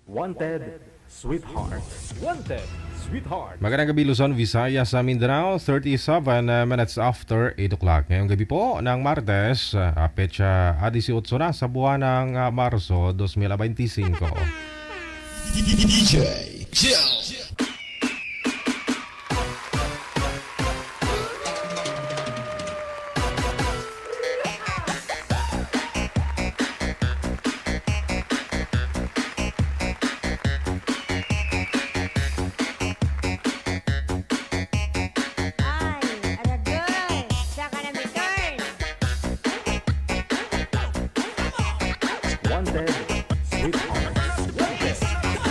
Wanted, Sweetheart. Wanted, Sweetheart. Magandang gabi Luzon, Visayas, sa Mindanao, 37 minutes after 8 o'clock. Ngayong gabi po ng Martes, petsa 18 na sa buwan ng Marso 2025. DJ Chill. Wanted, Sweetheart. Wanted, Sweetheart.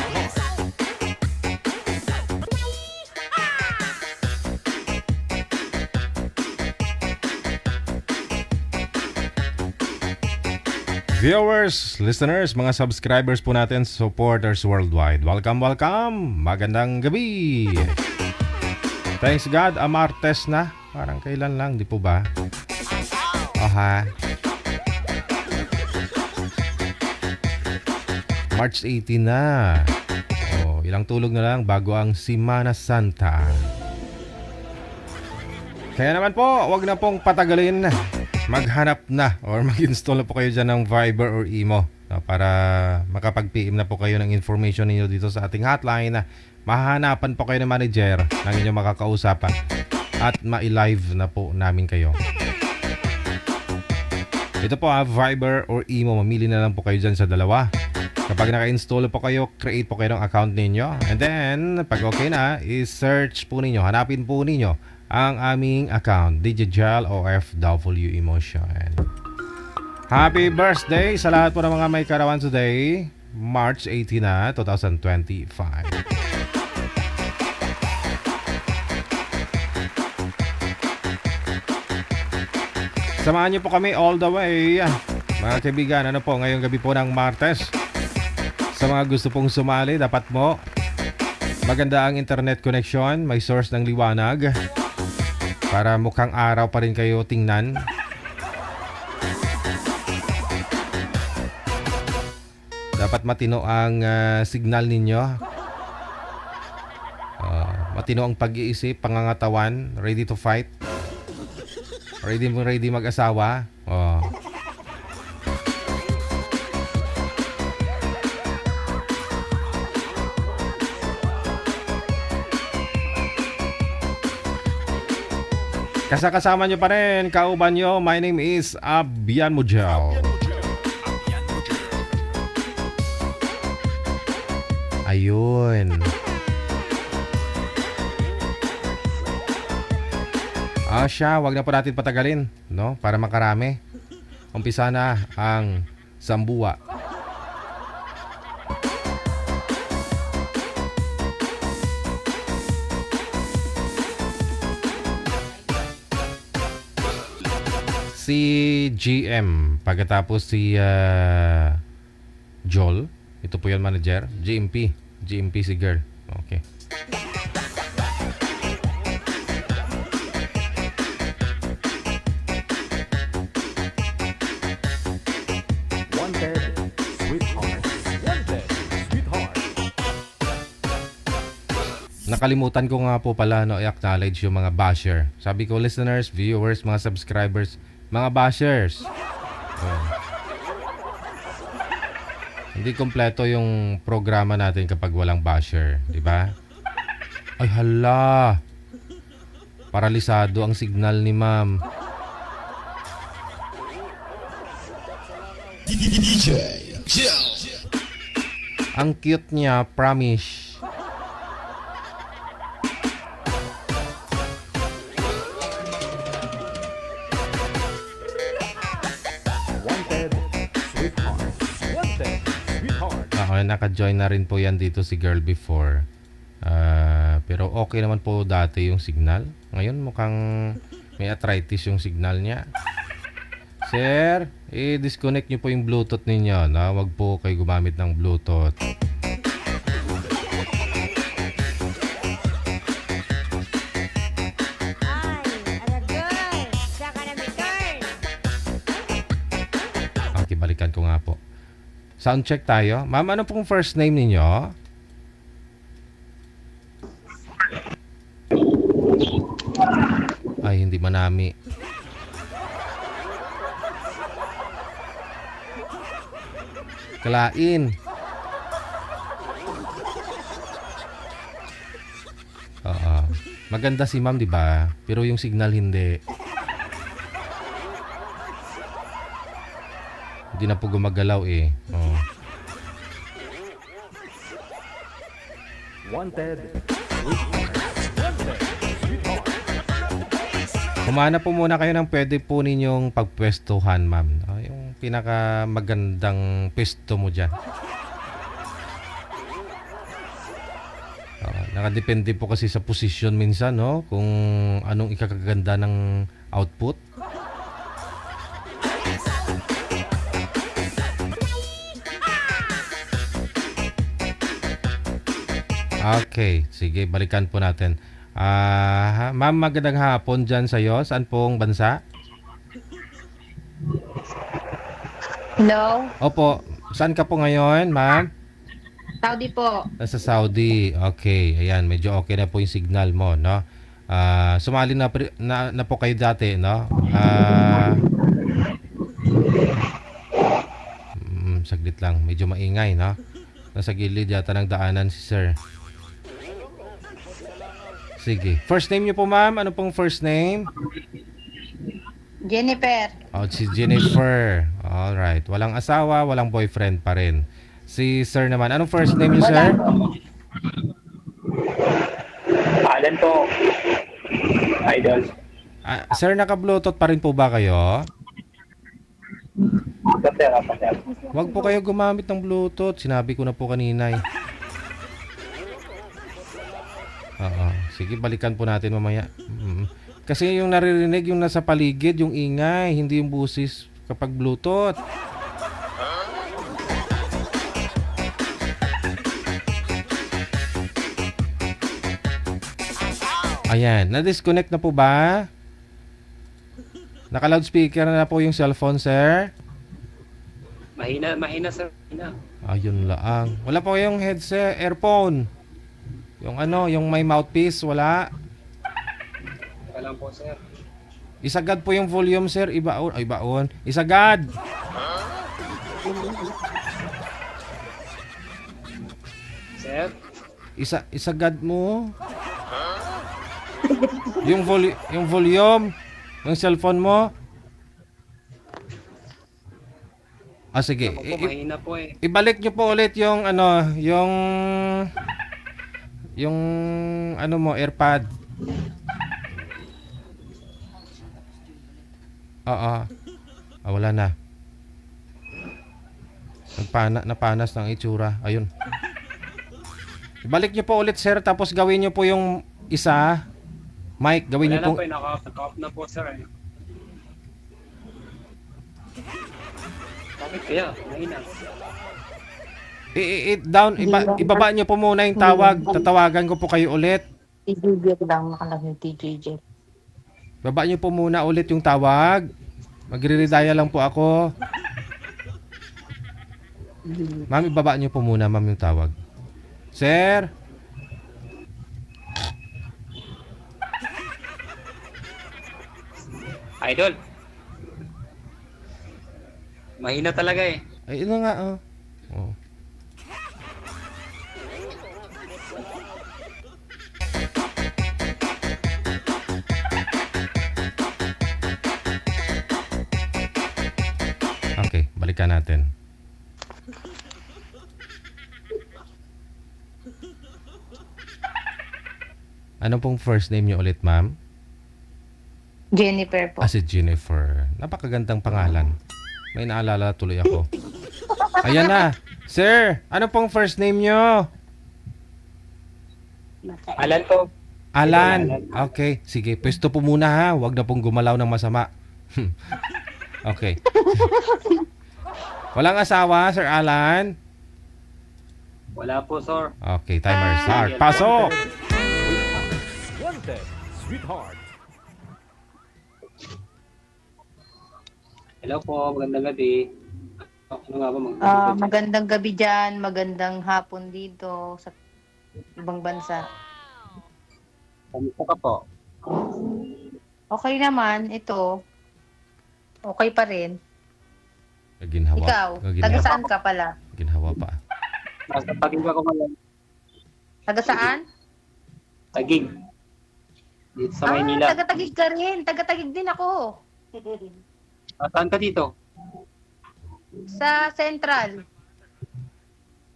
Viewers, listeners, mga subscribers po natin, supporters worldwide. Welcome, welcome! Magandang gabi! Thanks God, Martes na. Parang kailan lang, di po ba? Aha. March 18 na. Oh, ilang tulog na lang bago ang Semana Santa. Kaya naman po, wag na pong patagalin. Maghanap na or mag-install na po kayo dyan ng Viber or Imo para makapag-PM na po kayo ng information ninyo dito sa ating hotline na mahahanapan po kayo ng manager ng inyong makakausapan at ma-live na po namin kayo. Ito po Viber or Imo, mamili na lang po kayo dyan sa dalawa. Kapag naka-install po kayo, create po kayo ng account ninyo. And then, pag okay na, i-search po ninyo, hanapin po ninyo ang aming account, Digital OFW Emotion. Happy birthday sa lahat po ng mga may karawan today, March 18 na, 2025. Samahan niyo po kami all the way, mga kaibigan. Ano po, ngayong gabi po ng Martes. Sa mga gusto pong sumali, dapat mo maganda ang internet connection, may source ng liwanag para mukhang araw pa rin kayo tingnan. Dapat matino ang signal ninyo. Matino ang pag-iisip, pangangatawan, ready to fight. Ready mag-asawa. Kasama nyo pa rin, kauban nyo. My name is Abian Mujal. Ayun. Siya, wag na po natin patagalin, no? Para makarami. Umpisa na ang Sambua. Si GM, pagkatapos si Joel, ito po yung manager. GMP si girl. Okay. Wanted, Sweetheart. Wanted, Sweetheart. Nakalimutan ko nga po pala i-acknowledge yung mga basher. Sabi ko, listeners, viewers, mga subscribers, mga bashers. Hindi kompleto yung programa natin kapag walang basher, di ba? Ay hala. Paralisado ang signal ni ma'am. DJ Chill. Ang cute niya, promise. Wanted, Sweetheart. Wanted, Sweetheart. Naka-join na rin po yan dito si girl before. Pero okay naman po dati yung signal. Ngayon mukhang may arthritis yung signal niya. Sir, i-disconnect nyo po yung Bluetooth ninyo. Wag po kayo gumamit ng Bluetooth. Sound check tayo. Ma'am, ano pong first name ninyo? Ay, hindi manami. Kalain. Oo. Maganda si ma'am, di ba? Pero yung signal hindi. Hindi na po gumagalaw eh. Oh. Wanted, sweetheart. Wanted, sweetheart. Humana po muna kayo ng pwede po ninyong pagpwestuhan, ma'am. Yung pinaka magandang pwesto mo dyan. Nakadepende po kasi sa posisyon minsan, no? Kung anong ikakaganda ng output. Okay, sige, balikan po natin. Ma'am, magandang hapon dyan sa'yo. Saan pong bansa? Hello? Opo, saan ka po ngayon, ma'am? Saudi po. Nasa Saudi. Okay, ayan, medyo okay na po yung signal mo, no? Sumali na po kayo dati, no? Saglit lang, medyo maingay, no? Nasa gilid yata ng daanan si sir. Sige. First name niyo po, ma'am? Ano pong first name? Jennifer. Oh, si Jennifer. Alright. Walang asawa, walang boyfriend pa rin. Si sir naman. Anong first name niyo, sir? Alan po. Idol. Sir, naka-bluetooth pa rin po ba kayo? Sir. Huwag po kayo gumamit ng bluetooth. Sinabi ko na po kanina eh. Oo. Sige, balikan po natin mamaya. Kasi yung naririnig, yung nasa paligid, yung ingay, hindi yung busis kapag bluetooth. Ayan, na-disconnect na po ba? Naka-loudspeaker na po yung cellphone, sir? Mahina sir. Mahina. Ayun lang. Wala po yung headset, earphone. Yung ano, yung may mouthpiece, wala. Wala po sir. Isagad po yung volume, sir. Ibaon. Ay, baon. Isagad. Sir? Isagad mo. Yung volume ng cellphone mo. Sige. Ako po, mahina po eh. Ibalik nyo po ulit yung ano, yung ano mo, AirPod. Oo. Wala na. Napanas ng itsura. Ayun. Ibalik nyo po ulit, sir, tapos gawin nyo po yung isa. Mike, gawin nyo Wala po. na po, naka-off na po sir eh. Bakit kaya? Mahina. Down, ibaba nyo po muna yung tawag. Tatawagan ko po kayo ulit. TJJ lang nakalagay TJJ. Baba nyo po muna ulit yung tawag. Magre-redial lang po ako. Ma'am, ibaba nyo po muna, ma'am, yung tawag. Sir? Idol. Mahina talaga eh. Ay, ito nga, oh. Oh. Okay, balikan natin. Ano pong first name niyo ulit, ma'am? Jennifer po. Si Jennifer. Napakagandang pangalan. May naalala tuloy ako. Ayan na. Sir, ano pong first name niyo? Alan po. Alan. Okay, sige. Pwesto po muna ha. Huwag na pong gumalaw ng masama. Okay. Walang asawa, Sir Alan? Wala po sir. Okay, timer start. Pasok! Wanted, sweetheart. Hello po, magandang gabi. Ano nga ba mag Magandang gabi dyan, magandang hapon dito sa ibang bansa. Kamusta ka po? Okay naman, ito. Okay pa rin. Ginhawa. Ikaw, taga saan ka pala? Ginhawa pa. Nasa Taguig ako ngayon. Taga saan? Taguig. Dito sa Maynila. Taga-Tagig ka rin. Taga-Tagig din ako. Saan ka dito? Sa Central.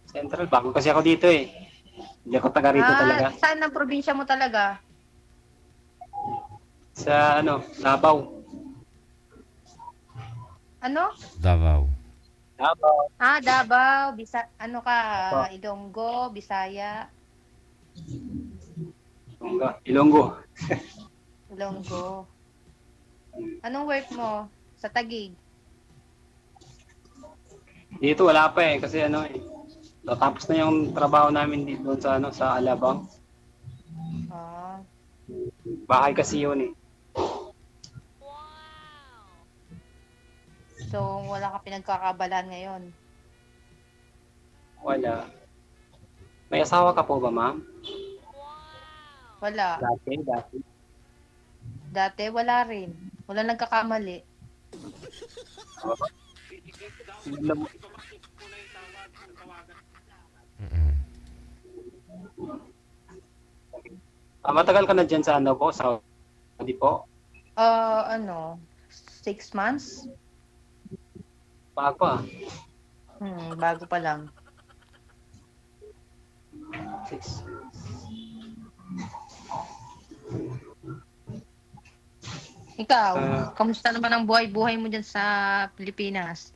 Central. Bago kasi ako dito eh. Hindi ako taga rito talaga. Saan ang probinsya mo talaga? Sa Davao. Ano? Davao. Davao. Davao. Ano ka? Ilonggo, Bisaya. Ilonggo. Ilonggo. Anong work mo? Sa Tagig? Dito wala pa eh kasi natapos na yung trabaho namin dito sa Alabang. Ah. Bahay kasi yun eh. So, wala ka pinagkakabalan ngayon? Wala. May asawa ka po ba, ma'am? Wala. Dati. Dati, wala rin. Wala nagkakamali. Mm-mm. Matagal ka na dyan sa Saudi po? 6 months? Bago ah. Bago pa lang. 6. Ikaw, kamusta naman ang buhay-buhay mo dyan sa Pilipinas?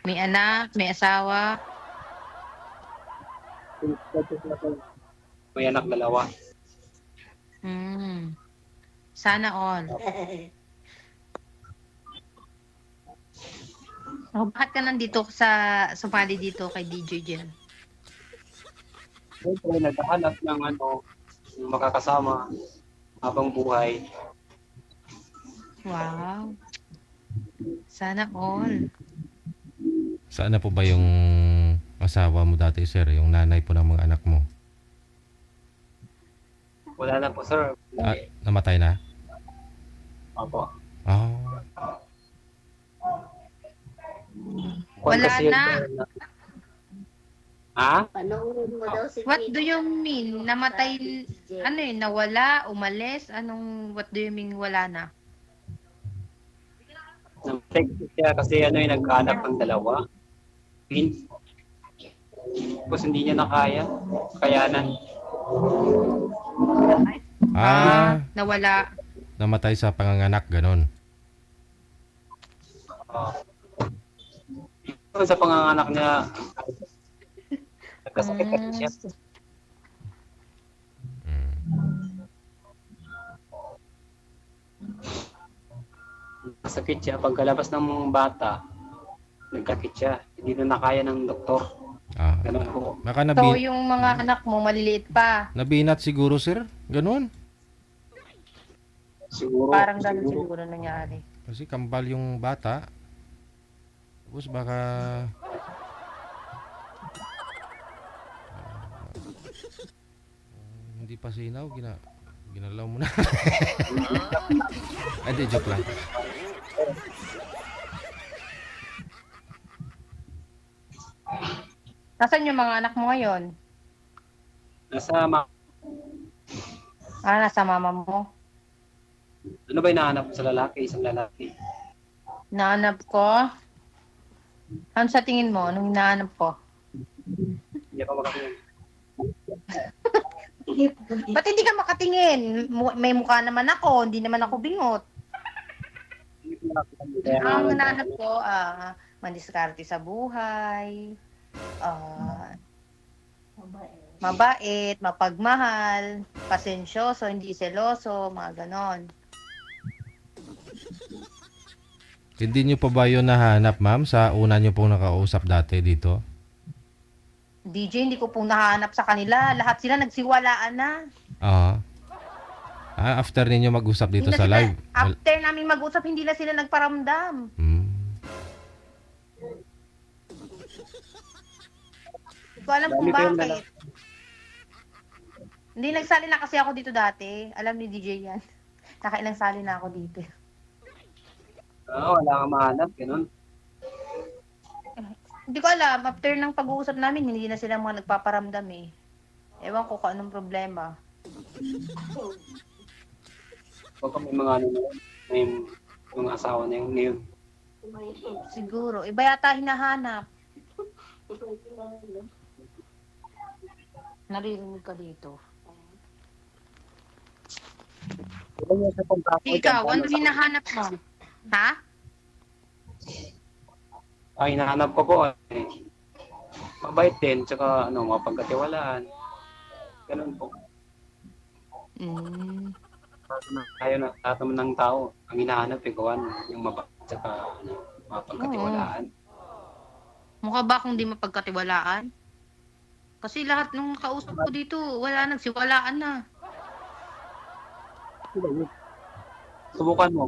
May anak, may asawa? May anak dalawa. Sana all. Bakit ka nandito sumali dito kay DJ Jel? Siyempre, naghahanap ng makakasama habang buhay. Wow. Sana all. Saan na po ba yung asawa mo dati, sir? Yung nanay po ng mga anak mo? Wala na po, sir. Namatay na? Opo. Oh. Wala na. Ha? Panoorin mo daw si What do you mean? Namatay, nawala, umalis? What do you mean wala na? Namatay siya kasi nagkahanap ng dalawa. Tapos hindi niya nakaya. Kayanan. Nawala. Namatay sa panganganak, ganon. Sa panganganak niya, nagkasakit kasi siya. Nagkasakit siya. Pagkalabas ng bata, nagkakit siya. Hindi na nakaya ng doktor. Ganun po. Baka So, yung mga anak mo, maliliit pa. nabinat siguro, sir? Ganon. Siguro. Parang ganun siguro nangyari. Kasi kambal yung bata. Tapos baka... hindi pa sinaw, ginalaw mo na. Ay, di, joke lang. Nasaan yung mga anak mo ngayon? Nasa mama mo. Ano ba hinahanap sa lalaki? Isang lalaki. Nahanap ko. Ano sa tingin mo? Anong hinahanap ko? Hindi ako makatingin. Ba't hindi ka makatingin? May mukha naman ako. Hindi naman ako bingot. Ang hinahanap ko, mandiskarte sa buhay. Mabait, mapagmahal, pasensyoso, hindi seloso, mga ganon. Hindi nyo pa ba yun nahanap, ma'am, sa una nyo pong nakausap dati dito? DJ, hindi ko pong nahanap sa kanila. Lahat sila nagsiwalaan na. After ninyo mag-usap dito Hindi na sa sila- live? After namin mag-usap, hindi na sila nagparamdam. ko alam kung Dami ko yung bakit. Hindi nagsali na kasi ako dito dati. Alam ni DJ yan. Nakailang sali na ako dito. Wala kang mahanap, ganun. Hindi ko alam. After ng pag-uusap namin, hindi na sila mga nagpaparamdam eh. Ewan ko kung anong problema. Baka may mga ano na yun, may mga asawa na yun ngayon. Siguro. Iba yata hinahanap. Naririnig ka dito. Ilan yung sa kontrako Ikaw, dyan, ano hinahanap mo? Ha? hinahanap ko po, mabait din, tsaka mapagkatiwalaan. Ganun po. Mm. Lahat naman ng tao, ang hinahanap gawan, yung mabait, tsaka mapagkatiwalaan. Mukha ba akong di mapagkatiwalaan? Kasi lahat ng kausap ko dito, wala nagsiwalaan na. Subukan mo.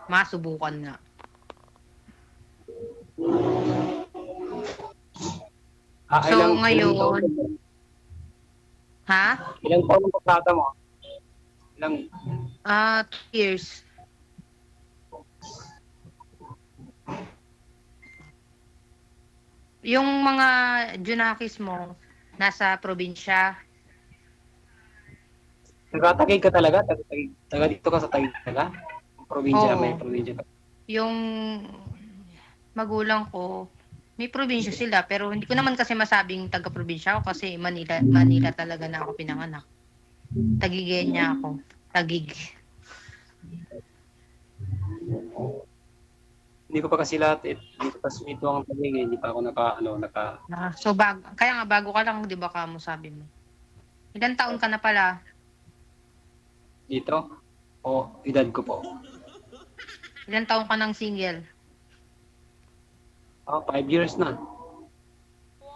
Masubukan nga. So, ngayon, ha? Ilang taon ang kontrata mo? 2 years. Yung mga Junakis mo, nasa probinsya. Nagtatagay ka talaga? Taga dito ka sa Taguig talaga? Probinsya, Oo. may probinsya ka. Yung magulang ko, may probinsya sila, pero hindi ko naman kasi masabing taga-probinsya ako kasi Manila talaga na ako pinanganak. Tagigenya ako. Tagig. Hindi ko pa kasi lahat dito pa ito ang Taguig, hindi pa ako naka So, kaya nga bago ka lang, di ba ka mo sabi mo? Ilan taon ka na pala? dito. O edad ko po. Ilan taon ka ng single? 5 years na.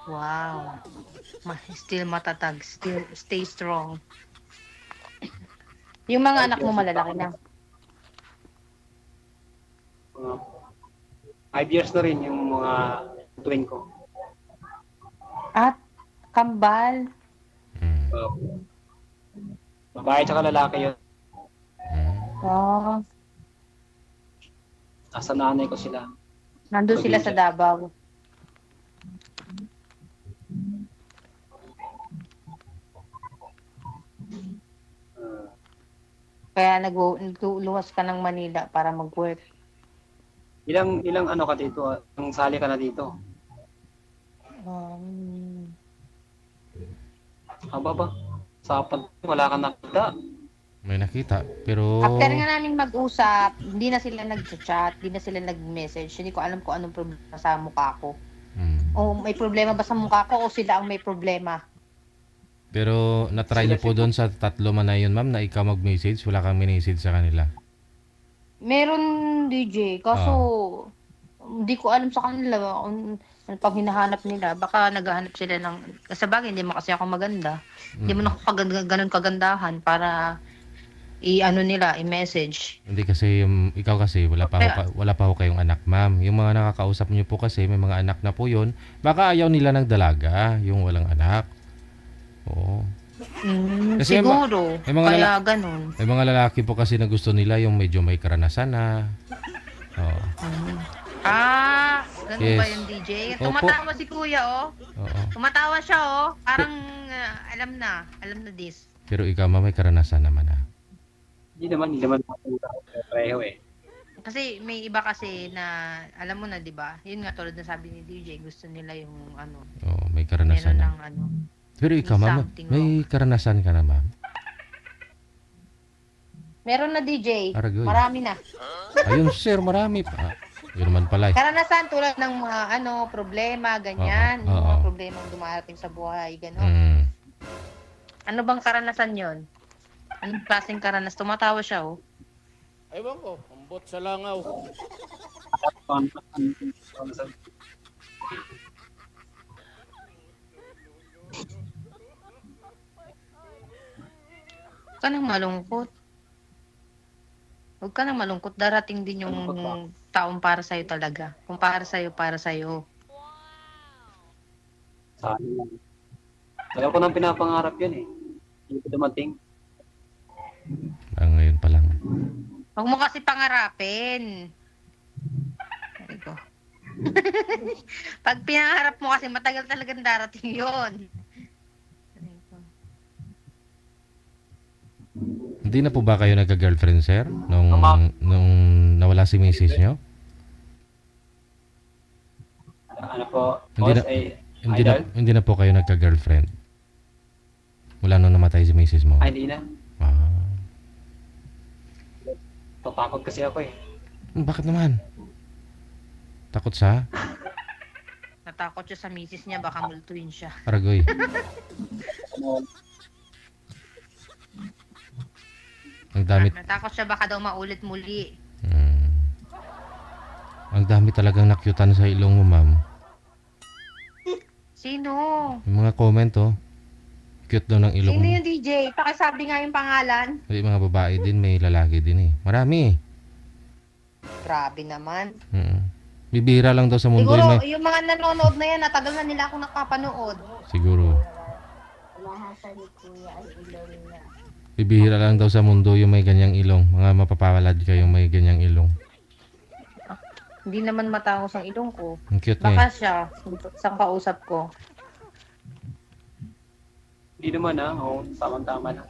Wow. Still matatag. Still stay strong. Yung mga anak mo malalaki na. 5 years na rin yung mga twin ko. At kambal. Mm. Babae tsaka lalaki yun. Oh, Nasa nanay ko sila. nandun sila sa Davao. Kaya nagluwas ka ng Manila para mag-work. Ilang ka dito? Ang sali ka na dito? Aba ba? Sapat, wala ka nakita. May nakita, pero After nga namin mag-usap, hindi na sila nag-chat, hindi na sila nag-message. Hindi ko alam kung anong problema sa mukha ko. O may problema ba sa mukha ko o sila ang may problema? Pero natry niyo po doon sa tatlo man na yun, ma'am, na ikaw mag-message, wala kang message sa kanila. Meron DJ, kaso hindi ko alam sa kanila kung ano pang hinahanap nila. Baka naghahanap sila ng... Sa bagay, hindi mo kasi ako maganda. Hindi mo na ako ganun kagandahan para i-ano nila, i-message. Hindi kasi ikaw kasi wala pa ho kayong anak, ma'am. Yung mga nakakausap niyo po kasi may mga anak na po 'yon. Baka ayaw nila ng dalaga, yung walang anak. Oo. Kasi Siguro, may mga kaya ganun. May mga lalaki po kasi na gusto nila yung medyo may karanasan na. Oo. Ganun Yes. ba yung DJ? Opo. Tumatawa si kuya, oh. Oo. Tumatawa siya, oh. Parang alam na this. Pero ikaw, ma'am, may karanasan naman ah. Hindi naman pareho eh. Kasi may iba kasi na, alam mo na, di ba? Yun nga, tulad na sabi ni DJ, gusto nila yung Oo, may karanasan meron na. ng Pero ikaw, ma'am, something may karanasan ka na, ma'am. Meron na DJ. Aragoy. Marami na. Ayun, sir, marami pa. Yun naman pala. Karanasan tulad ng mga problema, ganyan. Oo, Yung mga oo. problema dumarating sa buhay, gano'n. Mm. Ano bang karanasan yon? Anong klaseng karanas? Tumatawa siya, oh. Ewan ko, ambot sa langaw. Huwag ka nang malungkot. Huwag ka nang malungkot. Darating din yung taong para sa'yo talaga. Kung para sa'yo, para sa'yo. Sa akin lang. Tagal ko nang pinapangarap yun eh. Hindi ko dumating. Ngayon pa lang. Huwag mo kasi pangarapin. Sabi ko. Pag pinangarap mo kasi matagal talagang darating yon. Hindi na po ba kayo nagka-girlfriend, sir? Nung nawala si misis nyo? Ano po, Hindi boss, na- eh, Hindi idol? hindi na po kayo nagka-girlfriend? Mula nung namatay si misis mo? Ay, hindi na. Ah. Tatakot kasi ako eh. Bakit naman? Takot sa? Natakot siya sa misis niya, baka multuin siya. Aragoy. Ang dami, Natakot siya, baka daw maulit muli. ang dami talagang nakyutan sa ilong mo, ma'am. Sino? Yung mga comment, oh. Cute daw ng ilong Sino mo. yung DJ? Pakisabi nga yung pangalan. May mga babae din, may lalaki din eh. Marami. Grabe naman. Bibihira lang daw sa mundo Siguro, yung may... yung mga nanonood na yan, natagal na nila akong nakapanood. Siguro. Bibihira lang daw sa mundo yung may ganyang ilong. Mga mapapawalad kayong may ganyang ilong. Hindi naman matangos ang ilong ko. Ang cute Baka niya. siya, isang kausap ko. Hindi naman oo, tama-tama na.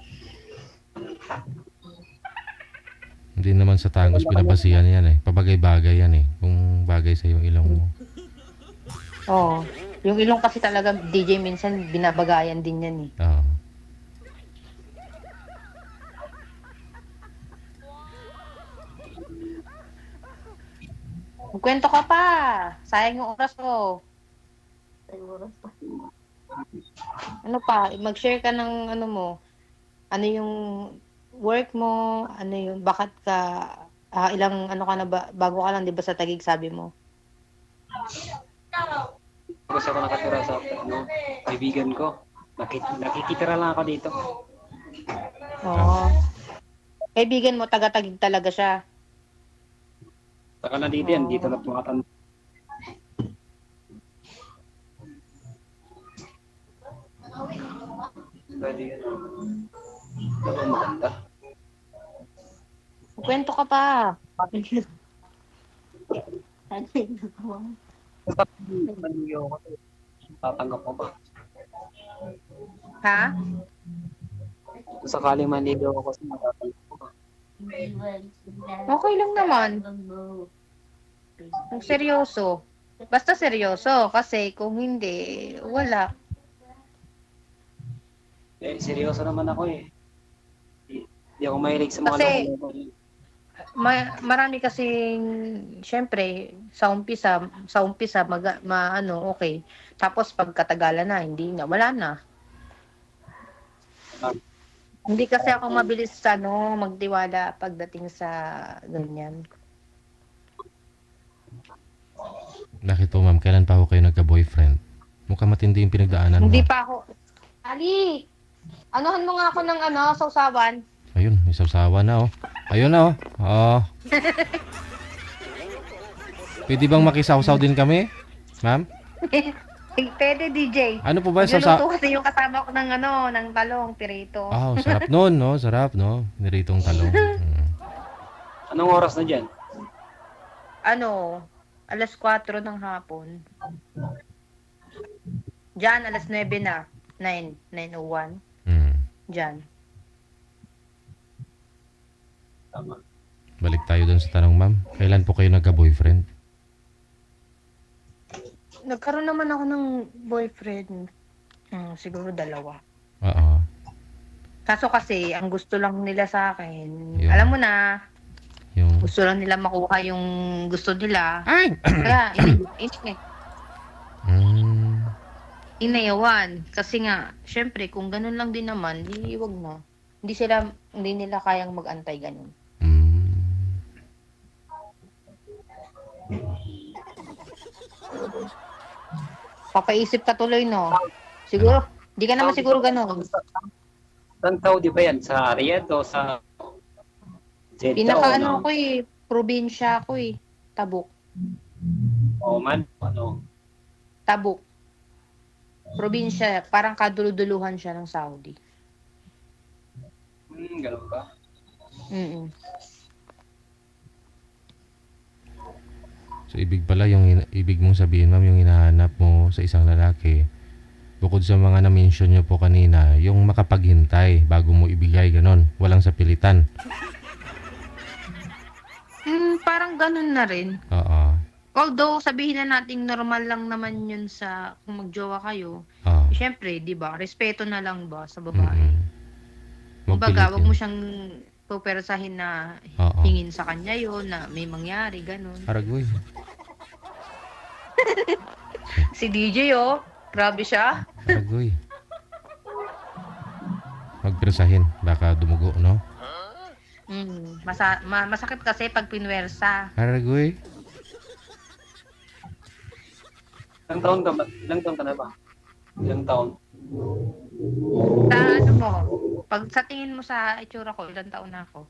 Hindi naman sa tangos pinabasihan yan eh. Pabagay-bagay yan eh. Kung bagay sa yung ilong mo. Oo. Yung ilong kasi talaga, DJ minsan, binabagayan din yan eh. Oo. Magkwento ka pa. Sayang yung oras ko. Ano pa? Mag-share ka ng ano mo. Ano yung work mo? Ano yung, bakit ka, ilang ano ka na ba, bago ka lang, di ba sa Taguig sabi mo? Kasi ako nakatira sa kaibigan ko. Nakikitira lang ako dito. Oo. Kaibigan mo, taga-Taguig talaga siya. Saka na dito yan, dito na tumatanda. Pwede yan. Ito maganda. Magkwento ka pa. Maniyo ko. Tatanggap mo ba? Ha? Kung sakaling manligaw ako sa matatanggap mo ba? Okay lang naman. Kung seryoso. Basta seryoso. Kasi kung hindi, wala. Eh, seryoso naman ako eh. Hindi ako mahilig sa mga Kasi- loko-loko. Marami kasing, syempre, sa umpisa, okay. Tapos pagkatagalan na, hindi na, wala na. Hindi kasi ako mabilis magtiwala pagdating sa ganyan. Bakit po ma'am, kailan pa ako kayo nagka-boyfriend? Mukhang matindi yung pinagdaanan mo. Hindi pa ako. Ali! Anuhan mo nga ako ng sausawan. Ayun, may sawsawa na oh. Ayun na oh. Oo. Pwede bang makisawsaw din kami? Ma'am? Pwede, DJ. Ano po ba yung Nagluluto sawsaw? kasi yung kasama ko ng talong, pirito. Oh, sarap nun, no? Sarap, no? Niritong talong. Anong oras na dyan? Alas 4 ng hapon. Diyan, alas 9 na. 9:01. Diyan. Tama. Balik tayo dun sa tanong, ma'am. Kailan po kayo nagka-boyfriend? Nagkaroon naman ako ng boyfriend. Siguro 2. Oo. Kaso kasi, ang gusto lang nila sa akin, Yung- alam mo na, Yung... gusto lang nila makuha yung gusto nila. Ay! Kaya, Mm. inayawan. Kasi nga, syempre, kung ganun lang din naman, di wag na. Hindi nila kayang mag-antay ganun. Mm. Papaisip ka tuloy, no? Siguro, di ka naman siguro ganun. Saan Saudi ba yan? Sa Riyadh o sa Jeddah? Pinaka ko probinsya ko eh. Tabuk. Oman, ano? Tabuk. Probinsya, parang kaduluduluhan siya ng Saudi. Ganun ba? Mm. So ibig pala ibig mong sabihin ma'am yung hinahanap mo sa isang lalaki, bukod sa mga na-mention nyo po kanina, yung makapaghintay bago mo ibigay, ganon. Walang sapilitan. Parang ganun na rin. Oo. Although, sabihin na nating normal lang naman yun sa kung magjowa kayo. Oo. Siyempre, di ba, respeto na lang ba sa babae. Mm-mm. Huwag Kumbaga, wag pilitin. mo siyang pupersahin na Oo. hingin sa kanya yun, na may mangyari, ganun. Aragoy. Si DJ, oh, grabe siya. Aragoy. Magpresahin. Baka dumugo, no? Masakit kasi pag pinwersa. Aragoy. Ilang taon ka na ba? Ilang taon? Sa ano mo, pag sa tingin mo sa itsura ko, ilang taon na ako?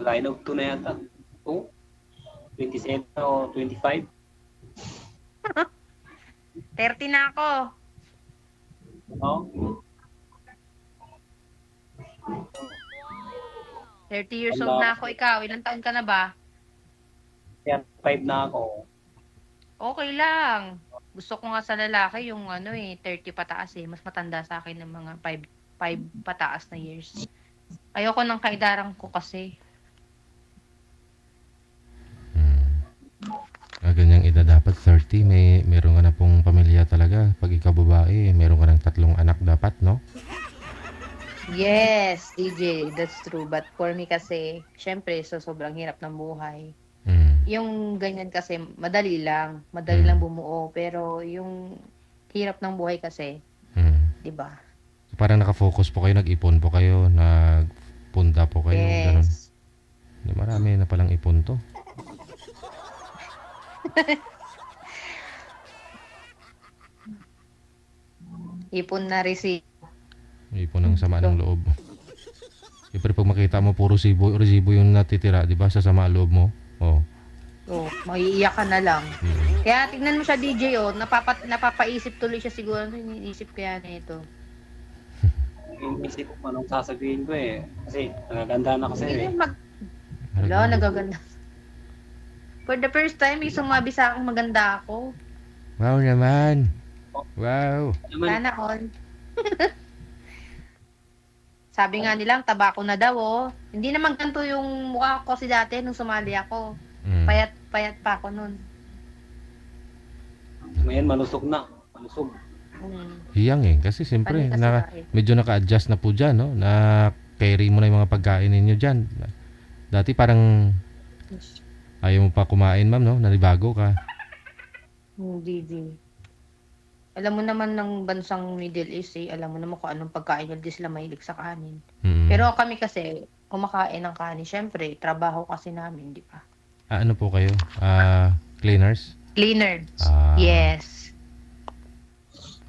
Line of 2 na yata. 2? 27 o 25? 30 na ako. Oo. 30 years old na ako. Ikaw, ilang taon ka na ba? Kaya 5 na ako. Okay lang. Gusto ko nga sa lalaki yung 30 pataas eh. Mas matanda sa akin ng mga 5 pataas na years. Ayoko ng kaidarang ko kasi. Ganyang edad dapat 30, meron ka na pong pamilya talaga. Pag ikaw babae, meron ka ng 3 anak dapat, no? Yes, DJ, that's true. But for me kasi, syempre, sobrang hirap ng buhay. Yung ganyan kasi, madali lang bumuo. Pero yung hirap ng buhay kasi, di ba? So, parang nakafocus po kayo, nag-ipon po kayo, nagpunda po kayo, ganun. Yes. Marami na palang ipon to. Ipon na receipt. Ipon ng sama ng loob. Siyempre pag makita mo puro resibo yung natitira, di ba, sa sama loob mo? Oh. So, maiiyak ka na lang. Kaya tignan mo siya DJ, napapaisip tuloy siya siguro. Ano iniisip kaya na ito? Inisip ko anong sasabihin ko eh. Kasi nagaganda na kasi eh. Wala, nagaganda. For the first time, may sumabi sa akin maganda ako. Wow naman. Wow. Sana all. Sabi nga nilang, tabako na daw, oh. Hindi naman ganito yung mukha ko kasi dati nung sumali ako. Payat pa ako nun. Ngayon malusog na. Malusog. Hiyang eh. Kasi siyempre, Paano kasi medyo naka-adjust na po dyan, no? Na-carry mo na yung mga pagkain ninyo dyan. Dati parang ayaw mo pa kumain, ma'am, no? Nanibago ka. Hindi. Alam mo naman ng bansang Middle East, alam mo naman kung anong pagkain hindi sila mahilig sa kanin. Pero kami kasi, kumakain ng kanin. Siyempre, trabaho kasi namin, di ba? Ano po kayo? Cleaners? Cleaners. Yes.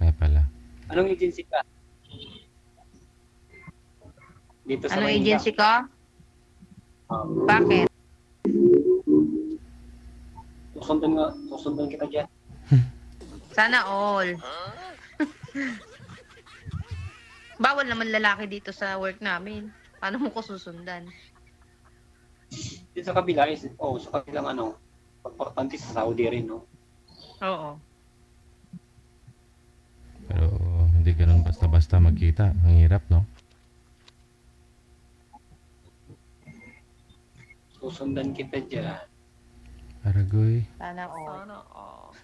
Kaya pala. Anong agency ka? Dito sa Anong Maynila. agency ka? Bakit? Susundan kita dyan. Sana all. Bawal naman lalaki dito sa work namin. Paano mo ko susundan? Dito sa kabila is, sa kabilang pagportante sa Saudi rin, no? Oo. Pero hindi ganun basta-basta magkita. Ang hirap, no? Susundan kita dyan. Aragoy. Sana all.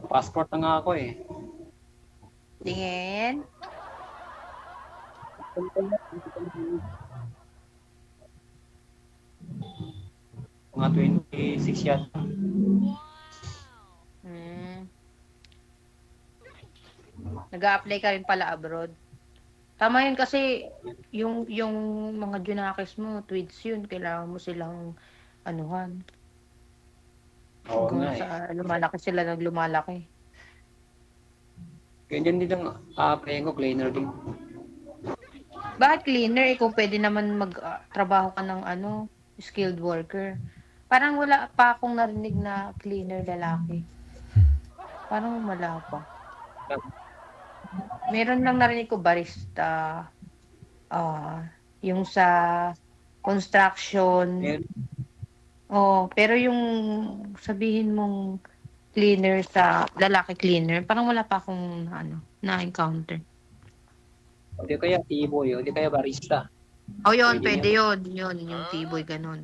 Passport na nga ako eh. Tingin. Mga 26 yata. Nag-a-apply ka rin pala abroad. Tama yun kasi yung mga junakis mo, tweets yun, kailangan mo silang anuhan. Oo Hanggang nga eh. sa lumalaki sila, naglumalaki. Ganyan din ang a-apply ko, cleaner din. Bakit cleaner? Ikaw pwede naman mag-trabaho ka ng ano, skilled worker. Parang wala pa akong narinig na cleaner lalaki. Parang wala pa. Meron lang narinig ko barista, yung sa construction. Meron. Oh, pero yung sabihin mong cleaner sa lalaki cleaner, parang wala pa akong ano, na-encounter. O di kaya T-boy, o di kaya barista. Oh, yun, Pwede pwede yun. Yun, yung T-boy, ganun.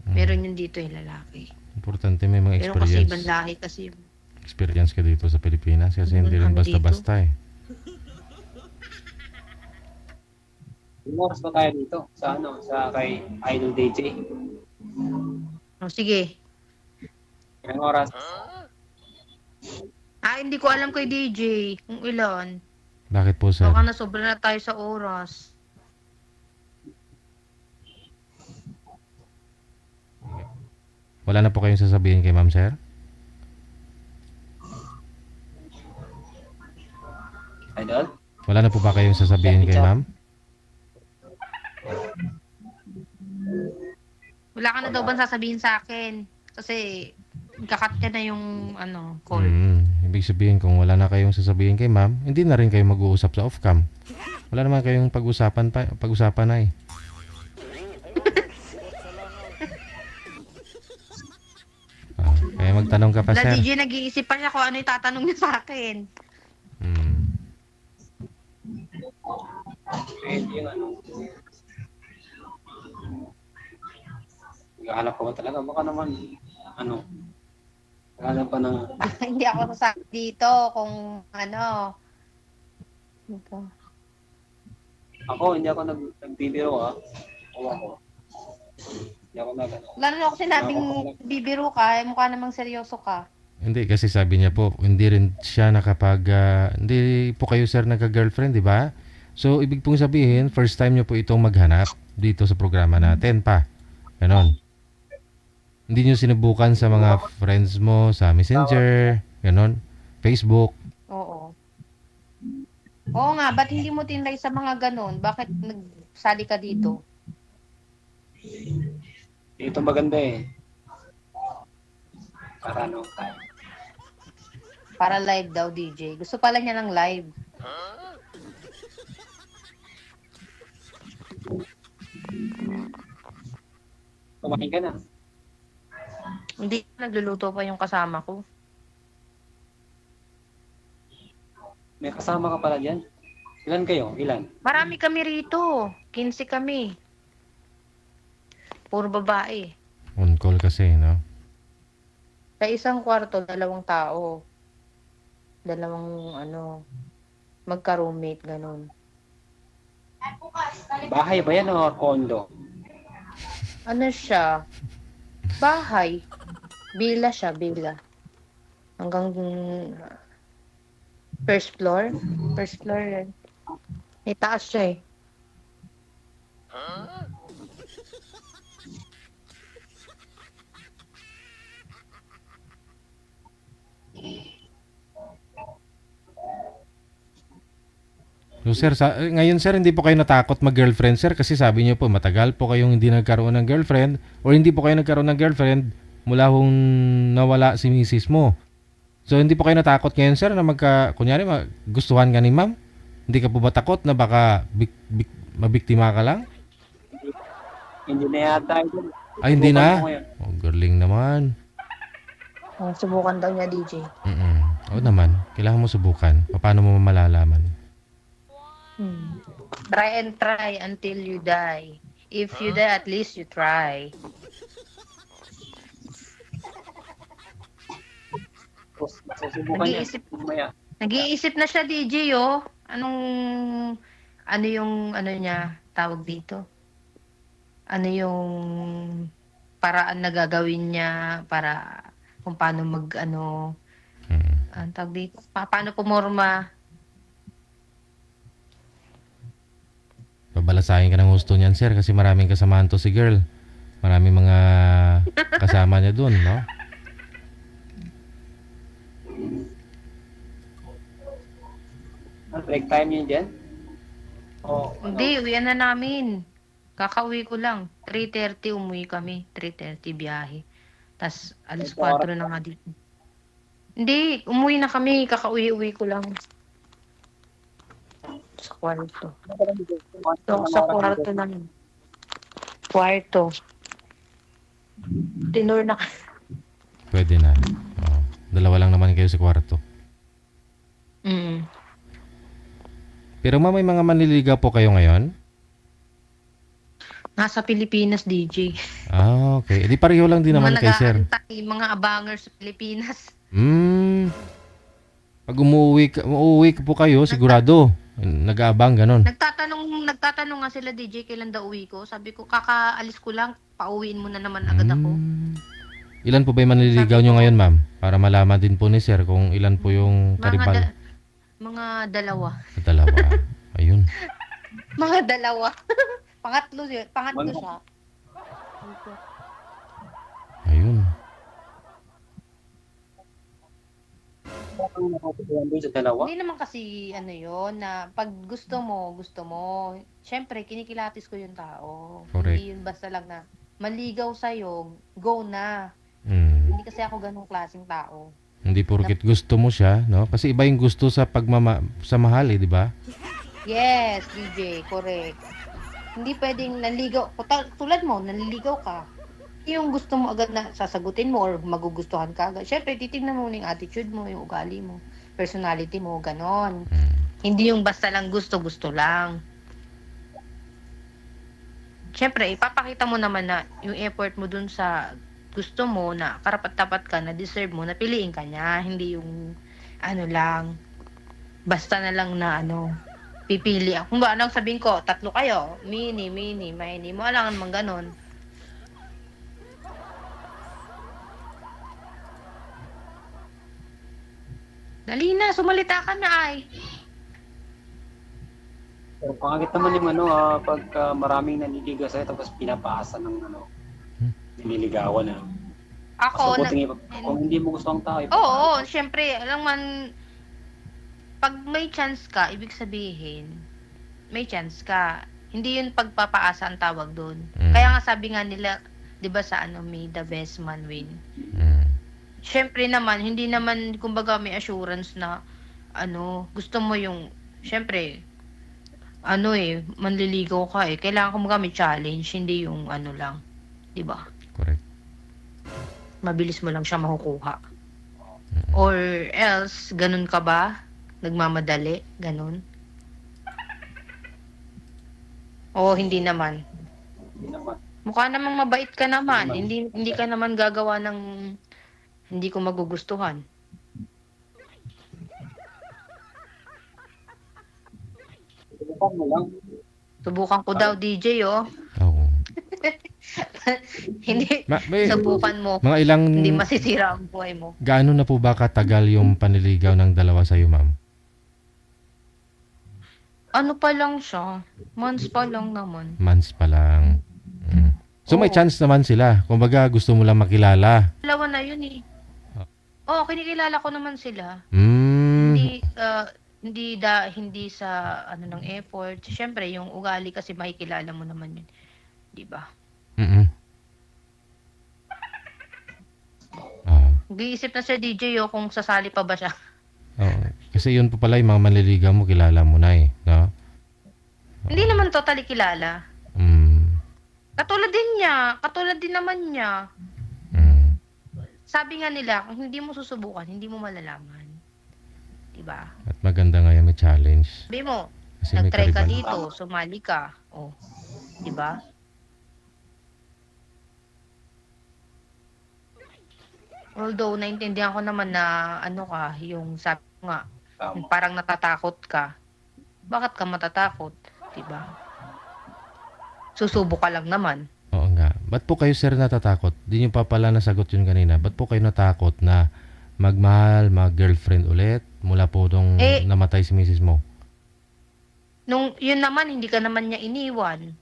Meron yun dito yung lalaki. Importante may mga Pero kasi ibang experience. lahi kasi yun. Experience ka dito sa Pilipinas kasi hindi rin Ano dito? basta-basta eh. Ilang oras ba tayo dito? Sa ano? Sa kay Idol DJ. Oh, sige. Ilang oras? Hindi ko alam kay DJ kung ilan. Bakit po, sir? Baka nasobra na tayo sa oras. Wala na po kayong sasabihin kay ma'am, sir? Idol? Wala na po ba kayong sasabihin kay ma'am? Wala ka na daw bang sasabihin sa akin? Kasi kakat ka na yung ano, call. Ibig sabihin kung wala na kayong sasabihin kay ma'am, hindi na rin kayo mag-uusap sa off-cam. Wala naman kayong pag-usapan na eh. Kaya magtanong ka pa, Wala, sir. DJ, nag-iisip pa siya kung ano yung tatanong niya sa akin. Pwede yung ano. Naghahanap ko ba talaga? Baka naman, ano, naghahanap pa ng, Hindi ako sasabi dito kung ano. Ito. hindi ako nagbibiro ako. Hindi ako Lalo na ako sinabing bibiro ka, mukha namang seryoso ka. Hindi, kasi sabi niya po, hindi rin siya hindi po kayo, sir, nagka-girlfriend, di ba? So, ibig pong sabihin, first time niyo po itong maghanap dito sa programa natin pa. Ganon. Hindi niyo sinubukan sa mga friends mo, sa Messenger, ganon, Facebook. Oo. Oo nga, ba't hindi mo tinry sa mga ganon? Bakit nagsali ka dito? Ito maganda eh. Para ano, Para live daw, DJ. Gusto pala niya ng live. kumain ka na. Hindi, nagluluto pa yung kasama ko. May kasama ka pala dyan. Ilan kayo? Ilan? Marami kami rito. 15 kami. Puro babae. On call kasi, no? Sa isang kwarto, 2 tao. 2, magka-roommate, ganun. Bahay ba yan o condo? Ano siya? Bahay. Bila siya, bila. Hanggang first floor. First floor yan. May taas siya eh. So, sir, ngayon, sir, hindi po kayo natakot mag-girlfriend, sir? Kasi sabi niyo po, matagal po kayong hindi nagkaroon ng girlfriend or hindi po kayo nagkaroon ng girlfriend mula kung nawala si misis mo. So, hindi po kayo natakot ngayon, sir, na kunyari, gustuhan ka ni ma'am? Hindi ka po ba takot na baka mabiktima ka lang? Hindi na yata ito. Ay, hindi Subukan na? ko ngayon. Oh, girling naman. Subukan daw niya, DJ. Oo naman. Kailangan mo subukan. Paano mo malalaman? Try and try until you die. If you die, at least you try. Susubukan niya. Nag-iisip. Mamaya. Nag-iisip na siya, DJ, oh. Ano yung, niya, tawag dito? Ano yung paraan na gagawin niya para kung paano ang tawag dito? Paano pumorma? Babalasahin ka ng gusto niyan, sir, kasi maraming kasamahan to si girl. Maraming mga kasama niya dun, no? break time yun dyan? O, Hindi, uwian na namin. Kakauwi ko lang. 3:30 umuwi kami. 3:30 biyahe. Tapos alas 4 na nga dito. Hindi, umuwi na kami. Kakauwi-uwi ko lang. Sa kwarto. Ito, sa kwarto namin. Kwarto. Tinur na. Pwede na. Oo. Dalawa lang naman kayo sa kwarto. Mm. Pero ma'am, may mga manliligaw po kayo ngayon? Nasa Pilipinas, DJ. Ah, okay. Di pareho lang din naman Mga kay sir. nag-aantay, mga abangers sa Pilipinas. Pag umuwi ka po kayo, sigurado. Nag-aabang, ganon. Nagtatanong nga sila, DJ, kailan daw uwi ko. Sabi ko, kakaalis ko lang, pauwiin mo na naman agad ako. Ilan po ba yung manliligaw nyo ngayon, ma'am? Para malaman din po ni sir kung ilan po yung karibal. Mga dalawa. Dalawa. Ayun. Mga dalawa. Pangatlo siya. Ayun. doon sa dalawa? Hindi naman kasi ano yon na pag gusto mo. Siyempre, kinikilatis ko yung tao. Correct. Hindi yun basta lang na maligaw sa'yo, go na. Mm. Hindi kasi ako ganong klaseng tao. Hindi porket gusto mo siya, no? Kasi iba yung gusto sa sa mahal, di ba? Yes, DJ, correct. Hindi pwedeng nanligaw. Tulad mo, nanliligaw ka. Yung gusto mo agad na sasagutin mo or magugustuhan ka agad. Siyempre, titignan mo yung attitude mo, yung ugali mo, personality mo, ganon. Hindi yung basta lang gusto lang. Siyempre, ipapakita mo naman na yung effort mo dun sa gusto mo na karapat-dapat ka, na deserve mo, na piliin ka niya. Hindi yung ano lang, basta na lang na pipili. Kung ba, anong sabihin ko, 3 kayo, mini, mo alam naman ganon. Dali na, sumalita ka na ay. Pero pangagit naman yung pag maraming nanliligaw sa'yo tapos pinapaasa ng nililigawan na. Ako, Kung hindi mo gusto ang tao, oo, syempre, alam man, pag may chance ka, ibig sabihin, may chance ka. Hindi yun pagpapaasa ang tawag doon. Kaya nga sabi nga nila, 'di ba sa may the best man win. Syempre naman, hindi naman kumbaga may assurance na gusto mo yung syempre manliligaw ka kailangan kumbaga may challenge, hindi yung lang, 'di ba? Correct. Mabilis mo lang siya makukuha. Or else, ganun ka ba? Nagmamadali? Ganun? O hindi naman? hindi naman. Mukha namang mabait ka naman. Hindi ka naman gagawa ng hindi ko magugustuhan. Subukan mo lang. Subukan ko daw, DJ, oh. Oo. Hindi, May subukan mo. mga ilang, Hindi masisira ang buhay mo. gaano na po ba katagal yung panliligaw ng dalawa sa'yo, ma'am? Ano pa lang siya? Months pa lang naman. Months pa lang. So may Oo. chance naman sila. Kumbaga gusto mo lang makilala. Dalawa na yun eh. Oo, kinikilala ko naman sila. Mm. Hindi sa ng effort. Siyempre, yung ugali kasi makikilala mo naman yun. 'Di ba? Nag-iisip na siya DJ kung sasali pa ba siya. Oo. Kasi yun po pala yung mga manliligaw mo, kilala mo na no? Hindi naman totally kilala. Katulad din naman niya. Sabi nga nila, kung hindi mo susubukan, hindi mo malalaman. 'Di ba? At maganda nga yan, may challenge. Sabi mo, Kasi may nag-try ka karibal. dito, sumali ka. Oh, 'di ba? Although naintindihan ko naman na yung sabi ko nga, yung parang natatakot ka. Bakit ka matatakot, 'di ba? Susubo ka lang naman. Oo nga. Ba't po kayo, sir, natatakot? Di nyo pa pala nasagot yun kanina. Ba't po kayo natakot na magmahal, mag-girlfriend ulit mula po nung namatay si misis mo? Nung yun naman, hindi ka naman niya iniwan.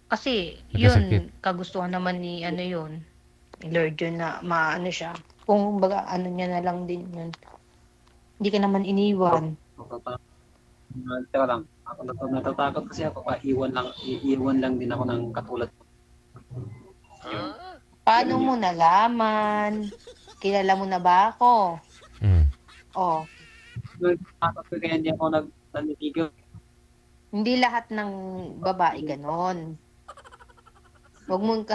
Kasi Nagkasakit. yun, kagustuhan naman ni yun. Ni Lord yun na siya. Kung baga niya na lang din yun. Hindi ka naman iniwan. natatakot. Teka lang, ako natatakot kasi ako, iiwan lang din ako ng katulad ko. Yun. Paano mo nalaman? Kilala mo na ba ako? Mm. Oh, Natatakot ko kaya hindi ako naniligaw. hindi lahat ng babae ganon. Wag mo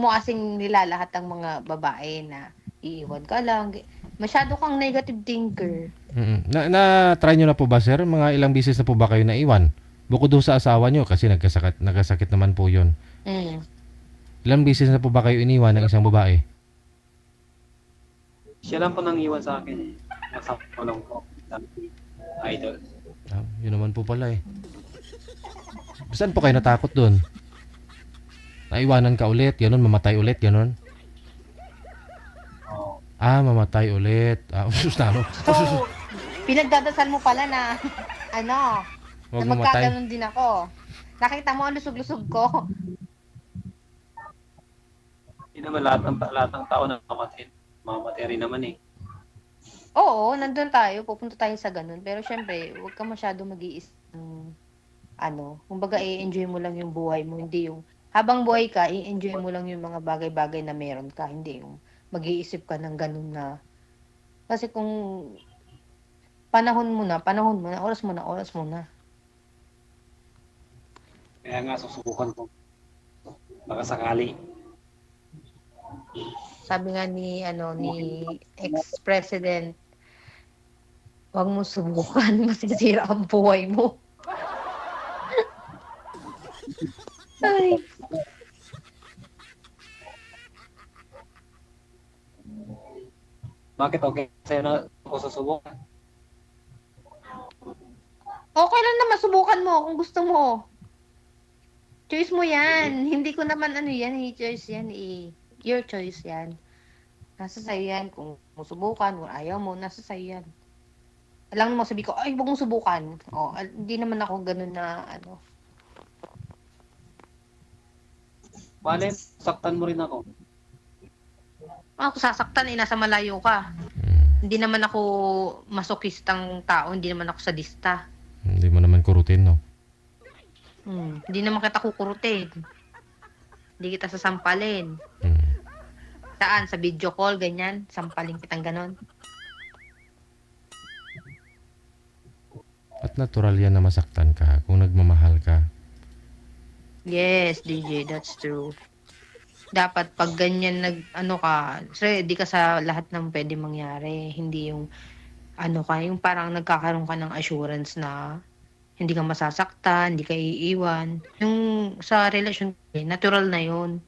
kasing nilalahat ang mga babae na iiwan ka lang. Masyado kang negative thinker. Na-try nyo na po ba, sir? Mga ilang bisis na po ba kayo naiwan? Bukod doon sa asawa nyo kasi nagkasakit naman po yun. Mm. Ilang bisis na po ba kayo iniwan ng isang babae? Siya lang po nang iwan sa akin eh. Nasa kulong ko. Idol. Ah, yun naman po pala eh. Saan po kayo natakot doon? Naiwanan ka ulit, ganun, mamatay ulit, ganun? Oo. Ah, mamatay ulit. Ah, usus na ano? So, pinagdadasal mo pala na, ano, Huwag na mamatay. magkaganon din ako. Nakita mo ang lusog-lusog ko. Hindi naman lahat ng tao na mamamatay rin naman eh. Oo, nandun tayo, pupunta tayo sa ganun. Pero syempre, huwag ka masyado mag-iisip ng, kumbaga i-enjoy mo lang yung buhay mo, hindi yung, habang buhay ka, i-enjoy mo lang yung mga bagay-bagay na meron ka, hindi yung mag-iisip ka ng ganun na, kasi kung panahon mo na, oras mo na. Kaya nga susubukan ko. Baka sakali. Sabi nga ni ex-president, huwag mo subukan, masisira ang buhay mo. Ay. Bakit okay sa'yo na ako susubukan? Okay lang na masubukan mo kung gusto mo. Choice mo yan. Hindi ko naman choice yan eh. Your choice yan. Nasa sa'yo yan. Kung subukan o ayaw mo, nasa sa'yo yan. Alam mo, sabi ko, ay, huwag mong subukan. Hindi naman ako ganun na, Bale, saktan mo rin ako. Ako sasaktan, nasa malayo ka. Hindi naman ako masokistang tao, hindi naman ako sadista. Hindi mo naman kurutin, no? Hindi naman kita kukurutin. Hindi kita sasampalin. Saan? Sa video call, ganyan? Sampalin kitang ganon. At natural yan na masaktan ka kung nagmamahal ka. Yes, DJ, that's true. Dapat pag ganyan ready ka sa lahat ng pwede mangyari. Hindi yung, yung parang nagkakaroon ka ng assurance na hindi ka masasaktan, hindi ka iiwan. Yung sa relasyon, natural na yun.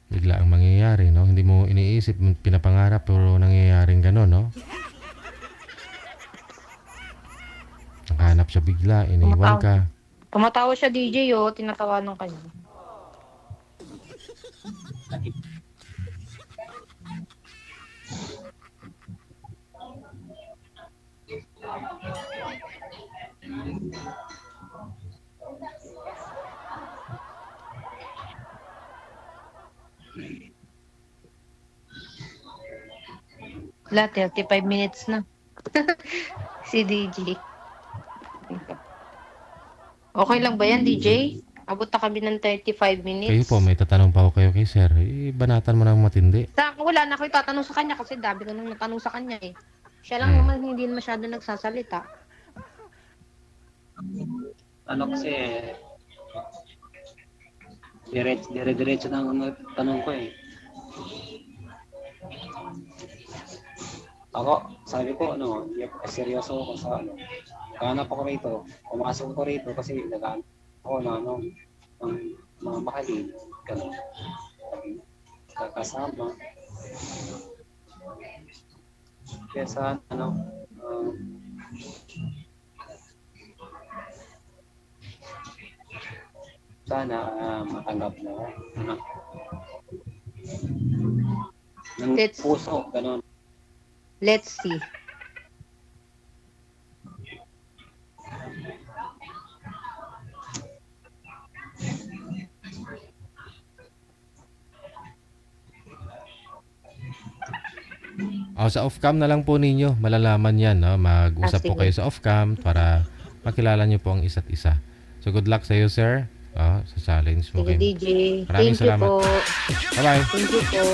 Bigla ang mangyayari, no? Hindi mo iniisip, pinapangarap, pero nangyayaring gano'n, no? Nakahanap siya bigla, iniwan ka. Tumatawa siya, DJ, tinatawanan ka niya. Wala, 35 minutes na. Si DJ. Okay lang ba yan, DJ? Abot na kami ng 35 minutes. Kayo po, may tatanong pa ako kayo kay sir. Banatan mo ng matindi. Sa akin, wala na ako tatanong sa kanya kasi dami ko nang natanong sa kanya eh. Siya lang naman hindi masyado nagsasalita. Kasi dire-diretso na ang tanong ko eh. Ako, sabi ko, seryoso ako sa kahanap ako rito, pumasok ko rito kasi nagahanap ako ng mga mahalin, gano'n. Kakasama. Kaya sa, sana matanggap na ng puso, gano'n. Let's see. Sa off-cam na lang po ninyo, malalaman yan, no? Mag-usap po sige. kayo sa off-cam para makilala nyo po ang isa't isa. So, good luck sa iyo, sir. Sa challenge mo. Sige, DJ. Maraming Thank you salamat. po. Bye-bye. Thank you po.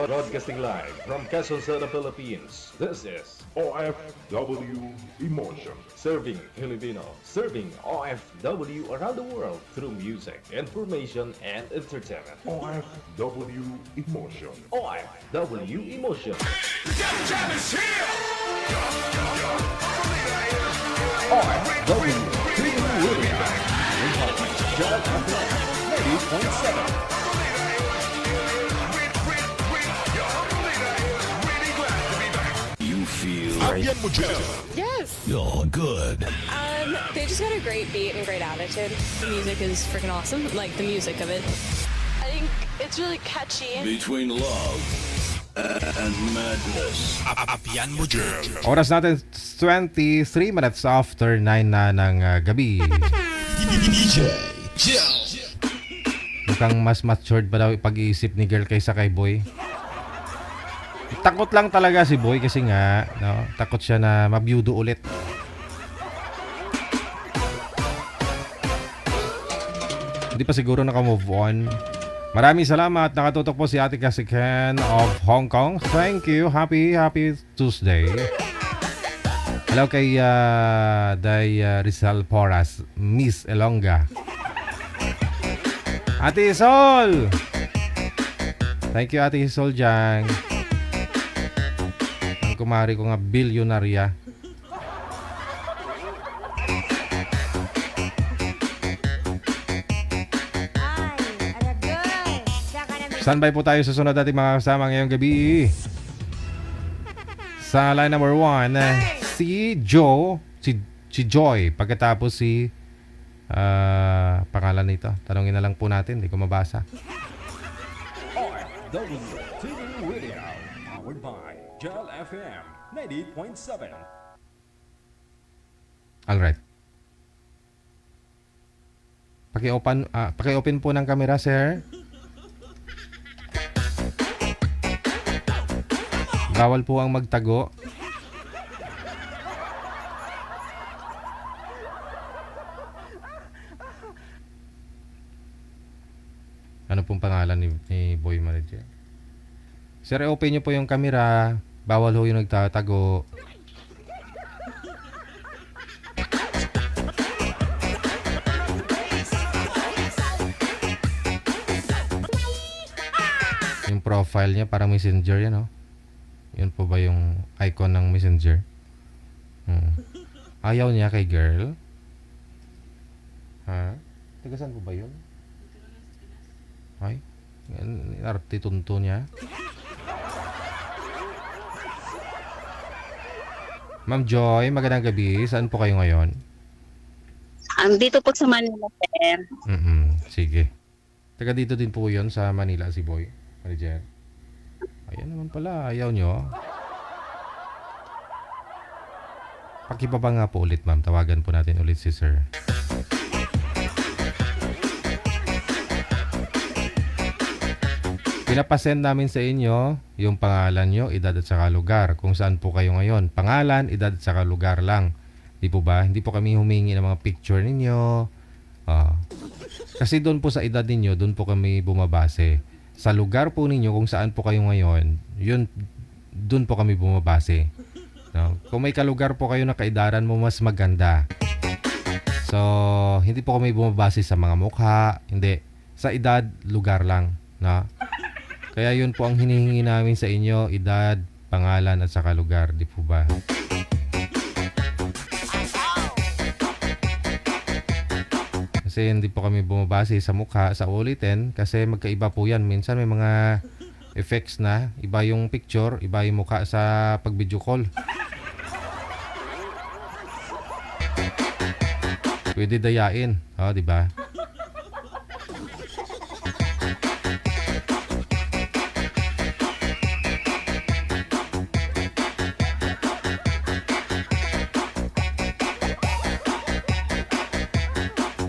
Broadcasting live from Quezon City, Philippines. This is OFW Emotion. Serving Filipino. Serving OFW around the world through music, information, and entertainment. OFW Emotion. OFW Emotion. OFW Radio. John Atlas, 90.7. You feel Abyan mo dyan. Yes. you're good. They just got a great beat and great attitude. The music is freaking awesome. Like the music of it. I think it's really catchy. Between love and madness. Abyan mo dyan. Oras natin 23 minutes after 9 na ng gabi. DJ Chill. Mukhang mas matured pa daw pag-iisip ni girl kaysa kay boy. Takot lang talaga si boy kasi nga, no, takot siya na mabiyudo ulit. Hindi pa siguro naka-move on. Maraming salamat. Nakatutok po si Ate Kasikan of Hong Kong. Thank you. Happy Tuesday. Hello kay Day Rizal Porras, Miss Elonga. Ate Sol! Thank you, Ate Sol Jang. Ang kumari ko nga, bilyonarya. Standby po tayo sa sunod ating mga kasama ngayong gabi. Sa line number 1, si Joe, si Joy. Pagkatapos si pangalan nito. Tanungin na lang po natin, hindi ko mabasa. OFW TV Radio. Powered by Gel FM 90.7. Alright. Paki-open po ng camera, sir. Bawal po ang magtago. Ano pong pangalan ni Boy Manager? Sir, open nyo po yung camera. Bawal ho yung nagtatago. Yung profile niya parang messenger yan, oh. Yun po ba yung icon ng messenger? Ayaw niya kay girl? Ha? Taga saan po ba yun? Ay, arte tunto niya. Ma'am Joy, magandang gabi. Saan po kayo ngayon? Dito po sa Manila, sir. Sige. Taga dito din po yun sa Manila si Boy. Manager. Ayan naman pala, ayaw nyo. Pakibaba nga po ulit, ma'am. Tawagan po natin ulit si sir. Pinapasend namin sa inyo yung pangalan nyo, edad at saka lugar. Kung saan po kayo ngayon. Pangalan, edad at saka lugar lang. Di po ba? Hindi po kami humingi ng mga picture ninyo. Kasi doon po sa edad ninyo, doon po kami bumabase. Sa lugar po ninyo, kung saan po kayo ngayon, yun, doon po kami bumabase. No? Kung may kalugar po kayo na kaedaran mo, mas maganda. So, hindi po kami bumabase sa mga mukha. Hindi. Sa edad, lugar lang. No? Kaya yun po ang hinihingi namin sa inyo, edad, pangalan at saka lugar. Di po ba? Kasi hindi po kami bumabase sa mukha, sa ulitin. Kasi magkaiba po yan. Minsan may mga effects na. Iba yung picture, iba yung mukha sa pag-video call. Pwede dayain. Di ba?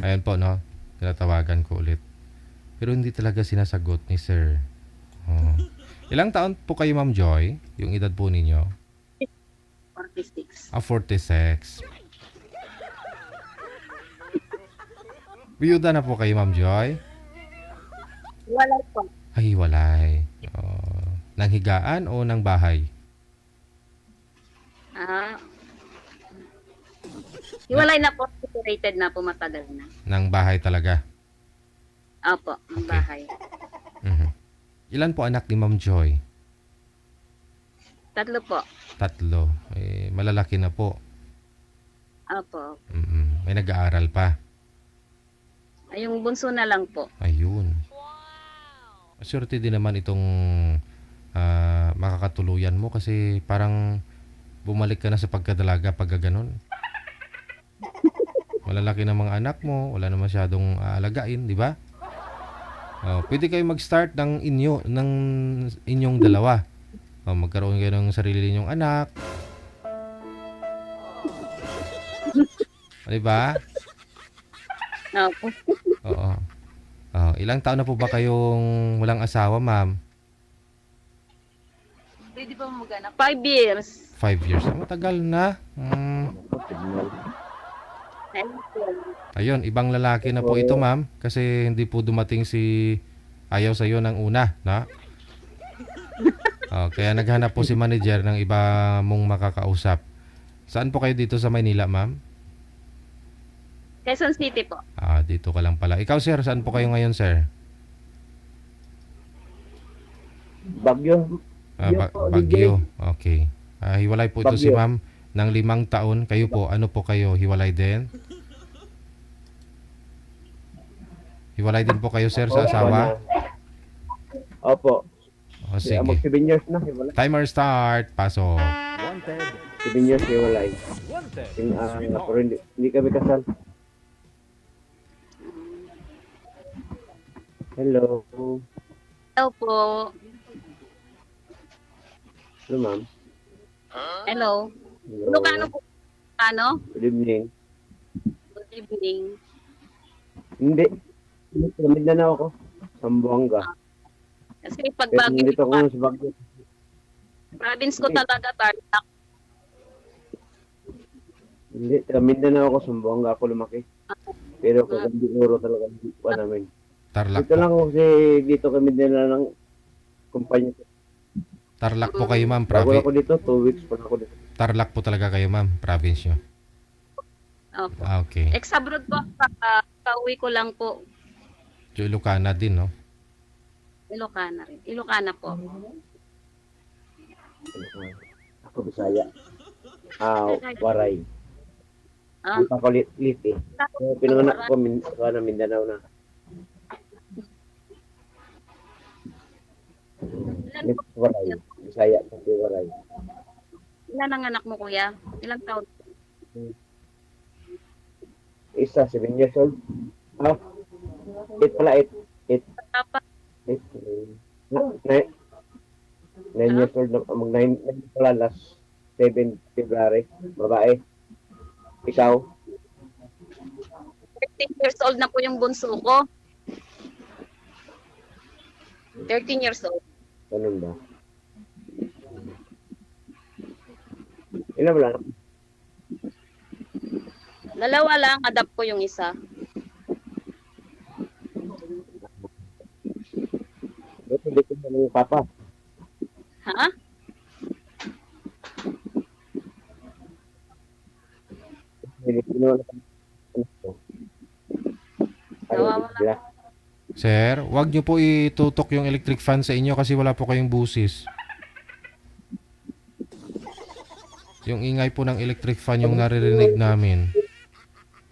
Ayan po, no? Tinatawagan ko ulit. Pero hindi talaga sinasagot ni sir. Oh. Ilang taon po kayo, Ma'am Joy? Yung edad po ninyo? 46. 46. Biyuda na po kayo, Ma'am Joy? Wala po. Ay, walay. Oh. Nang higaan o nang bahay? Hiwalay na po. Separated na po, matagal na. Nang bahay talaga. Opo, ang Okay. bahay. Mhm. Ilan po anak ni Ma'am Joy? 3 po. 3. Malalaki na po. Opo. May nag-aaral pa. Ay, yung bunso na lang po. Ayun. Swerte din naman itong makakatuluyan mo kasi parang bumalik ka na sa pagkadalaga pag ganon. Malalaki na mga anak mo, wala na masyadong aalagain, di ba? Pwede kayo mag-start ng inyong dalawa. Magkaroon kayo ng sarili ninyong anak. Di ba? Opo. Oo. Ilang taon na po ba kayong walang asawa, ma'am? Pwede pa mag-anak? 5 years. 5 years. Matagal na. Ayun, ibang lalaki na po ito, ma'am. Kasi hindi po dumating si ayaw sa iyo ng una, na? Kaya naghanap po si manager ng iba mong makakausap. Saan po kayo dito sa Maynila, ma'am? Quezon City po. Dito ka lang pala. Ikaw, sir, saan po kayo ngayon, sir? Bagyo. Baguio. Okay. Hiwalay po ito si ma'am ng 5 taon. Kayo po, ano po kayo? Hiwalay din? Hiwalay din po kayo, sir, sa asawa? Opo. Sige. Mag 7 years na, hiwalay. Timer start. Pasok. 7 years hiwalay. Wanted. Pero hindi kami kasal. Hello. Hello po. Hello, ma'am. Hello. Hello. Ilocano po. Ano? Good evening. Good evening. Hindi. Mindanao ako. Sambuanga. Kasi pag Pero Baguio, nandito ako sa Baguio. province ko talaga, Tarlac. Hindi. Taga Mindanao ako. Sambuanga ako lumaki. Pero kung Oro talaga hindi pa namin. Tarlac Dito po. lang ako kasi dito kami din ng kumpanya. Tarlac po kayo, ma'am. Bago ako dito, 2 weeks pa ako dito. Tarlac po talaga kayo, ma'am. Province nyo. Opo. Okay. Ex-abroad po. Pauwi ko lang po. Ilocana din, no? Ilocana rin. Ilocana po. Ako Bisaya. Waray. Ah, Ako Liti. Pinanganak ko sa Mindanao na. Waray. Bisaya. Waray. ilan ang anak mo, kuya? Ilang taon? Isa, 7 years old. 8 pala, 8. Dapat 9 years old. Mag-9 pala last 7 February. Babae. Ikaw? 13 years old na po yung bunso ko. 13 years old. Ganun ba? Ilan ba lang? Dalawa lang, adapt ko yung isa. Ba't hindi ko na ng papa? Ha? Hindi ko na Nawawala. Sir, wag nyo po itutok yung electric fan sa inyo kasi wala po kayong busis. Yung ingay po ng electric fan yung naririnig namin.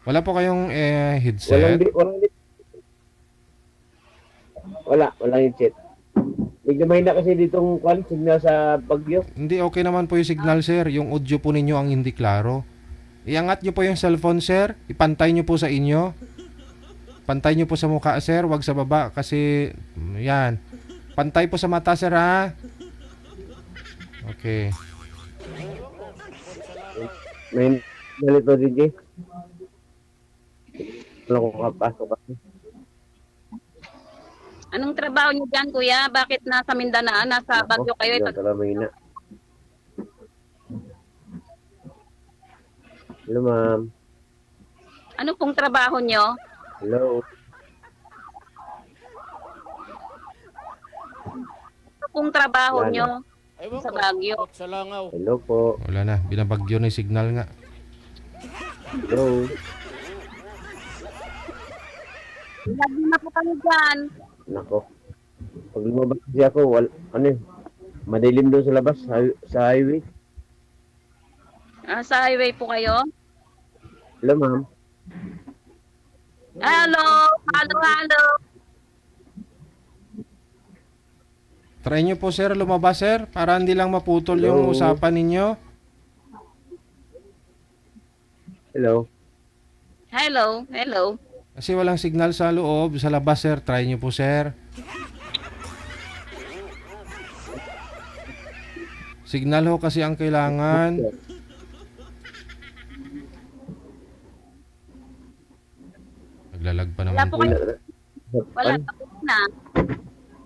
Wala po kayong headset? Walang headset. Medyo mahina kasi ditong signal sa Baguio. Hindi, okay naman po yung signal, sir. Yung audio po ninyo ang hindi klaro. Iangat nyo po yung cellphone, sir. Ipantay nyo po sa inyo. Pantay nyo po sa mukha, sir. Wag sa baba kasi, yan. Pantay po sa mata, sir, ha? Okay. May nalito, DJ. Wala ko kapasok kasi. Anong trabaho niyo dyan, kuya? Bakit nasa Mindanao, nasa Baguio kayo? Yan talaga mahina. Hello, ma'am. Ano pong trabaho niyo? Hello. Ano pong trabaho Wala. niyo Ewan sa ko, Baguio? ambot sa langaw. Hello po. Wala na, binabagyo na yung signal nga. Hello. Lagi na po kami dyan. Nako. Pag lumabas kasi ako, madilim doon sa labas, sa highway. Sa highway po kayo? Hello, ma'am. Hello! Hello! Try nyo po sir, lumabas sir, para hindi lang maputol yung Hello. usapan ninyo. Hello. Hello! Kasi walang signal sa loob, sa labas sir, try nyo po sir. Signal ho kasi ang kailangan. Naglalag pa Wala naman po po. kayo. Wala Pan? pa po na.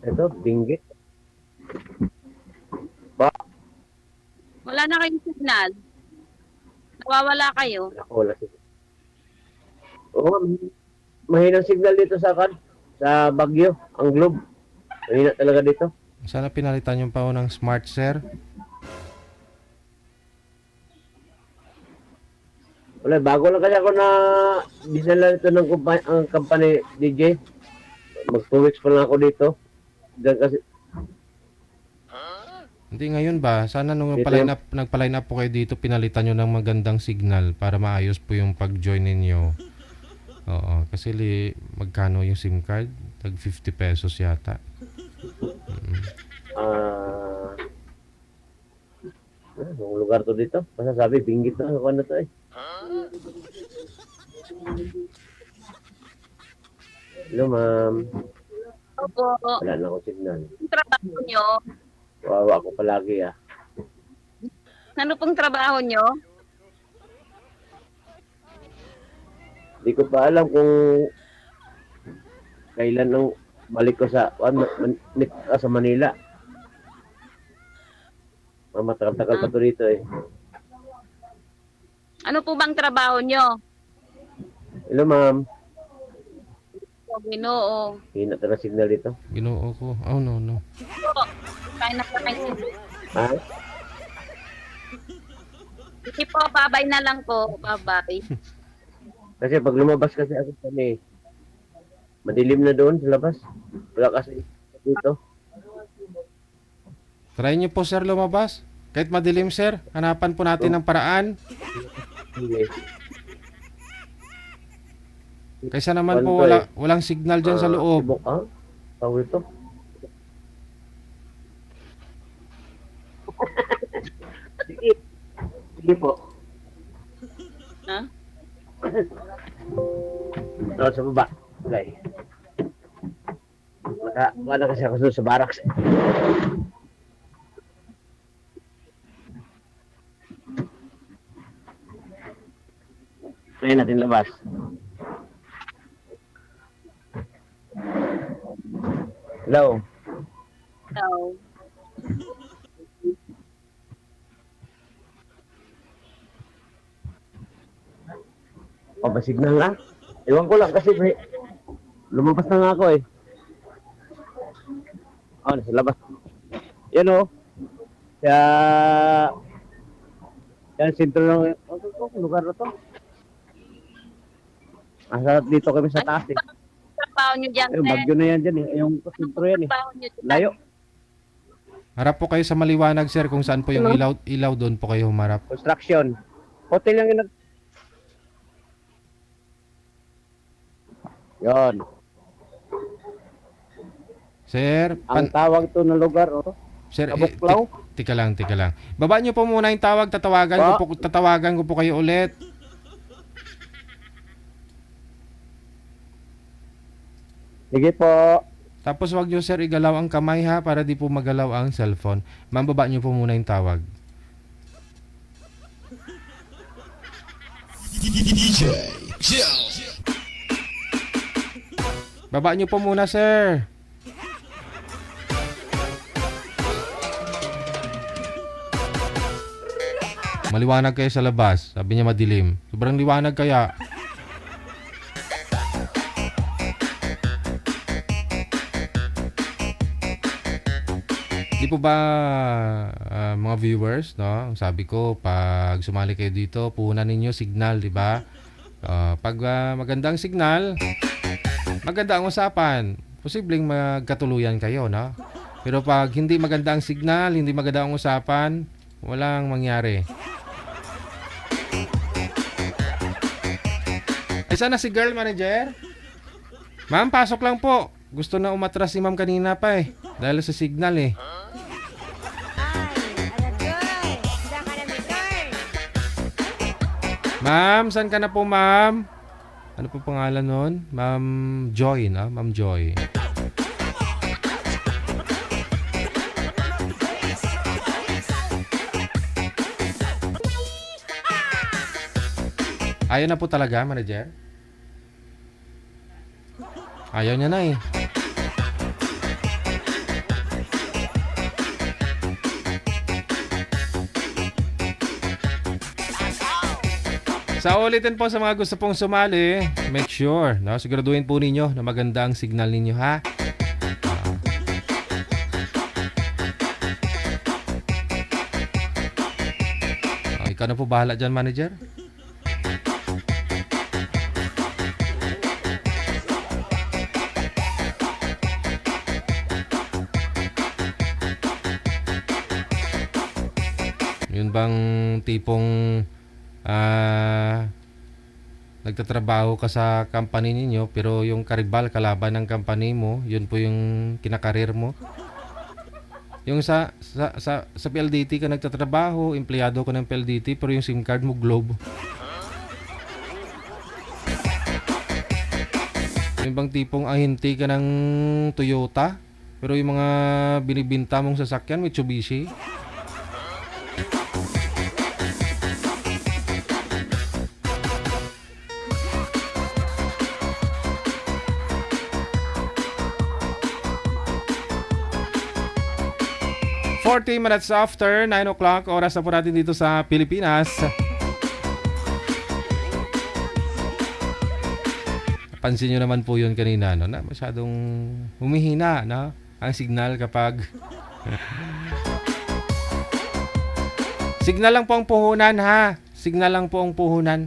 Ito, dinggit. Wala na kayong signal. Nawawala kayo. Ako, wala signal. Oo, mahinang signal dito sa Baguio, ang Globe. Mahina talaga dito. Sana pinalitan yung pa ho ng smart sir. Wala, bago lang kasi ako na dinala nito ng ang company DJ. Mag 2 weeks pa lang ako dito. Diyan kasi, Hindi ngayon ba? Sana nung Dito nagpa-line up po kayo dito, pinalitan nyo ng magandang signal para maayos po yung pag-join ninyo. Oo, kasi magkano yung SIM card? Tag 50 pesos yata. anong lugar to dito? Basta sabi, binggit na ako na to eh. Hello, ma'am. Opo. Wala na akong signal. Anong trabaho nyo? Wawa ako palagi ah. Ano pong trabaho nyo? Hindi ko pa alam kung kailan nang balik ko sa sa Manila. Matagal-tagal pa to rito eh. Ano po bang trabaho nyo? Hello, ma'am. Ginoo. Hina talaga signal dito. Ginoo ko. Oh, no. Po. Kain na kayo. Ha? Sige po, babay na lang po. Babay. Kasi pag lumabas kasi ako kami, madilim na doon sa labas. Wala kasi dito. Try nyo po sir lumabas. Kahit madilim sir, hanapan po natin ng paraan. Sige. Kaysa naman po Ano to walang signal dyan sa loob. Ibok, ah? Tawag ito. Sige. Sige po. Ha? Doon sa baba. Okay. Wala kasi ako doon sa barracks. Kaya natin labas. Hello. So, Signal lang. Ewan ko lang kasi lumabas na nga ako eh. Nasa labas. Yan o. Kaya yan, sentro ng lugar na to. Dito kami sa taas eh. trabaho nyo dyan, Yung sir? bagyo na yan dyan eh. Yung sentro yan eh. Trabaho nyo dyan? Layo. Harap po kayo sa maliwanag sir kung saan po yung ilaw doon po kayo humarap. Construction. Hotel yung Yon. Sir, Ang tawag to na lugar, oh. sir, Kabuklaw? tika lang. Baba niyo po muna yung tawag, tatawagan ko po kayo ulit. Sige po. Tapos wag niyo sir igalaw ang kamay ha para di po magalaw ang cellphone. Ma'am, baba niyo po muna yung tawag. DJ Jill. Baba niyo po muna sir. Maliwanag kayo sa labas. Sabi niya madilim. Sobrang liwanag kaya. Di po ba mga viewers, no? Sabi ko, pag sumali kayo dito, puhunan ninyo signal, di ba? Pag magandang signal, maganda ang usapan. Posibleng magkatuluyan kayo, no? Pero pag hindi maganda ang signal, hindi maganda ang usapan, walang mangyari. Sana si girl manager? Ma'am, pasok lang po. Gusto na umatras si ma'am kanina pa eh. Dahil sa signal eh. Ma'am, saan ka na po ma'am? Ano po pangalan nun? Ma'am Joy, no? Ma'am Joy. Ayaw na po talaga, manager? Ayaw niya na eh. Sa ulitin po sa mga gusto pong sumali, make sure, no? Siguraduhin po ninyo na maganda ang signal ninyo, ha? Ikaw na po bahala dyan, manager. Yun bang tipong nagtatrabaho ka sa company ninyo pero yung karibal kalaban ng company mo, yun po yung kinakarir mo? Yung sa PLDT ka nagtatrabaho, empleyado ka ng PLDT pero yung SIM card mo Globe. Yung bang tipong ahinti ka ng Toyota pero yung mga binibinta mong sasakyan Mitsubishi? Minutes after 9 o'clock, oras na po natin dito sa Pilipinas. Pansin nyo naman po yun kanina, no? Na masyadong humihina, no? Ang signal kapag signal lang po ang puhunan, ha? Signal lang po ang puhunan.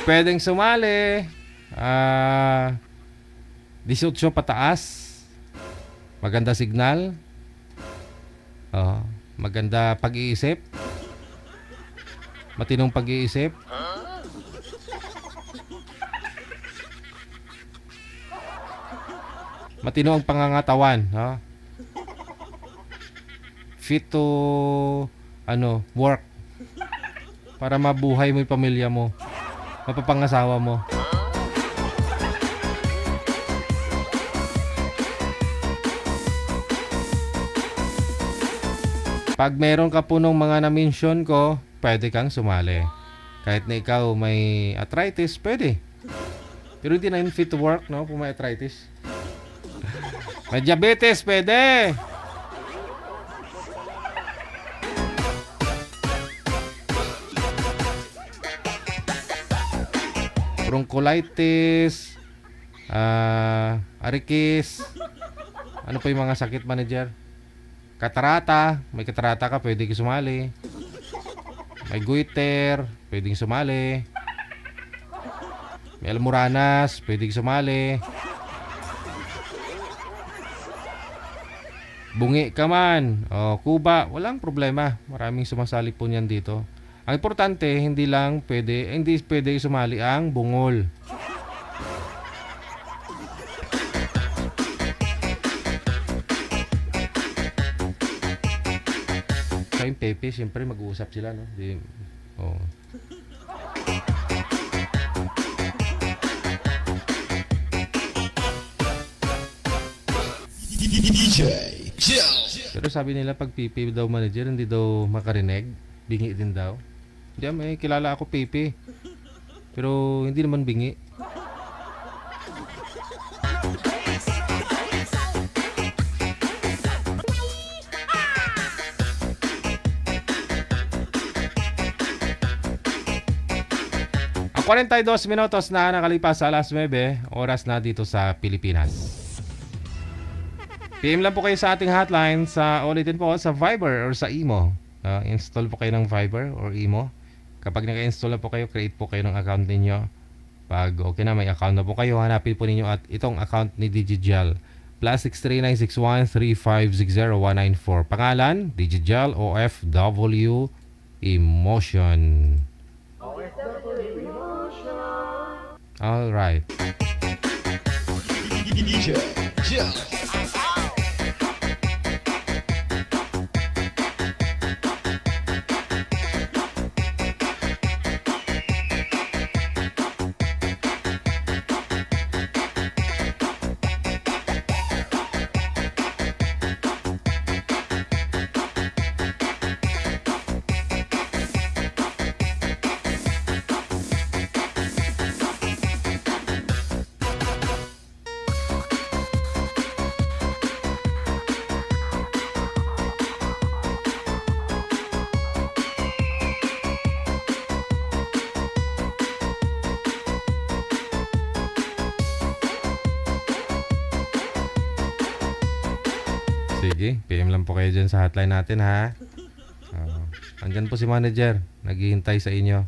Pwedeng sumali 18 pataas. Maganda signal. Maganda pag-iisip. Matinong pag-iisip. Matino ang pangangatawan, ha? Fit to work. Para mabuhay mo 'yung pamilya mo. Mapapangasawa mo. Pag meron ka po nung mga na-mention ko, pwede kang sumali. Kahit na ikaw may arthritis, pwede. Pero hindi na yun fit to work, no? Kung may arthritis. May diabetes, pwede. Bronchiolitis, arikis. Ano pa yung mga sakit, manager? Katarata, may katarata ka, pwede ka sumali. May goiter, pwedeng sumali. May almoranas, pwedeng sumali. Bungi ka man, kuba, walang problema. Maraming sumasali po niyan dito. Ang importante, hindi pwede sumali ang bungol. Yung Pepe, siyempre mag-uusap sila, no? DJ Chill. Pero sabi nila pag PP daw manager, hindi daw makarinig. Bingi din daw. Hindi, may kilala ako PP. Pero hindi naman bingi. 42 minutos na nakalipas sa alas 9, oras na dito sa Pilipinas. PM lang po kayo sa ating hotline sa ulitin po sa Viber or sa Imo. Install po kayo ng Viber or Imo. Kapag naka-install na po kayo, create po kayo ng account ninyo. Pag okay na, may account na po kayo, hanapin po ninyo at itong account ni Digigel. +6396135609194. Pangalan, Digigel OFW Emotion. Alright. DJ Jel. Sige, PM lang po kayo dyan sa hotline natin ha. Andyan po si manager, naghihintay sa inyo.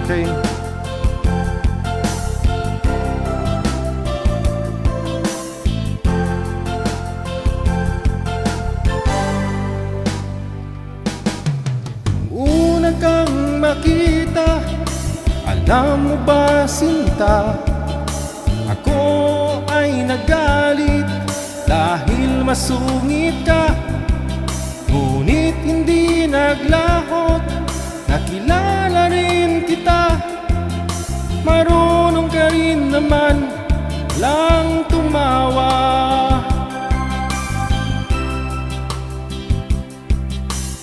Okay. Una kang makita, alam mo ba sinta, ako ay nagalit dahil masungit ka. Ngunit hindi naglahot, nakilala rin kita. Marunong ka rin naman lang tumawa.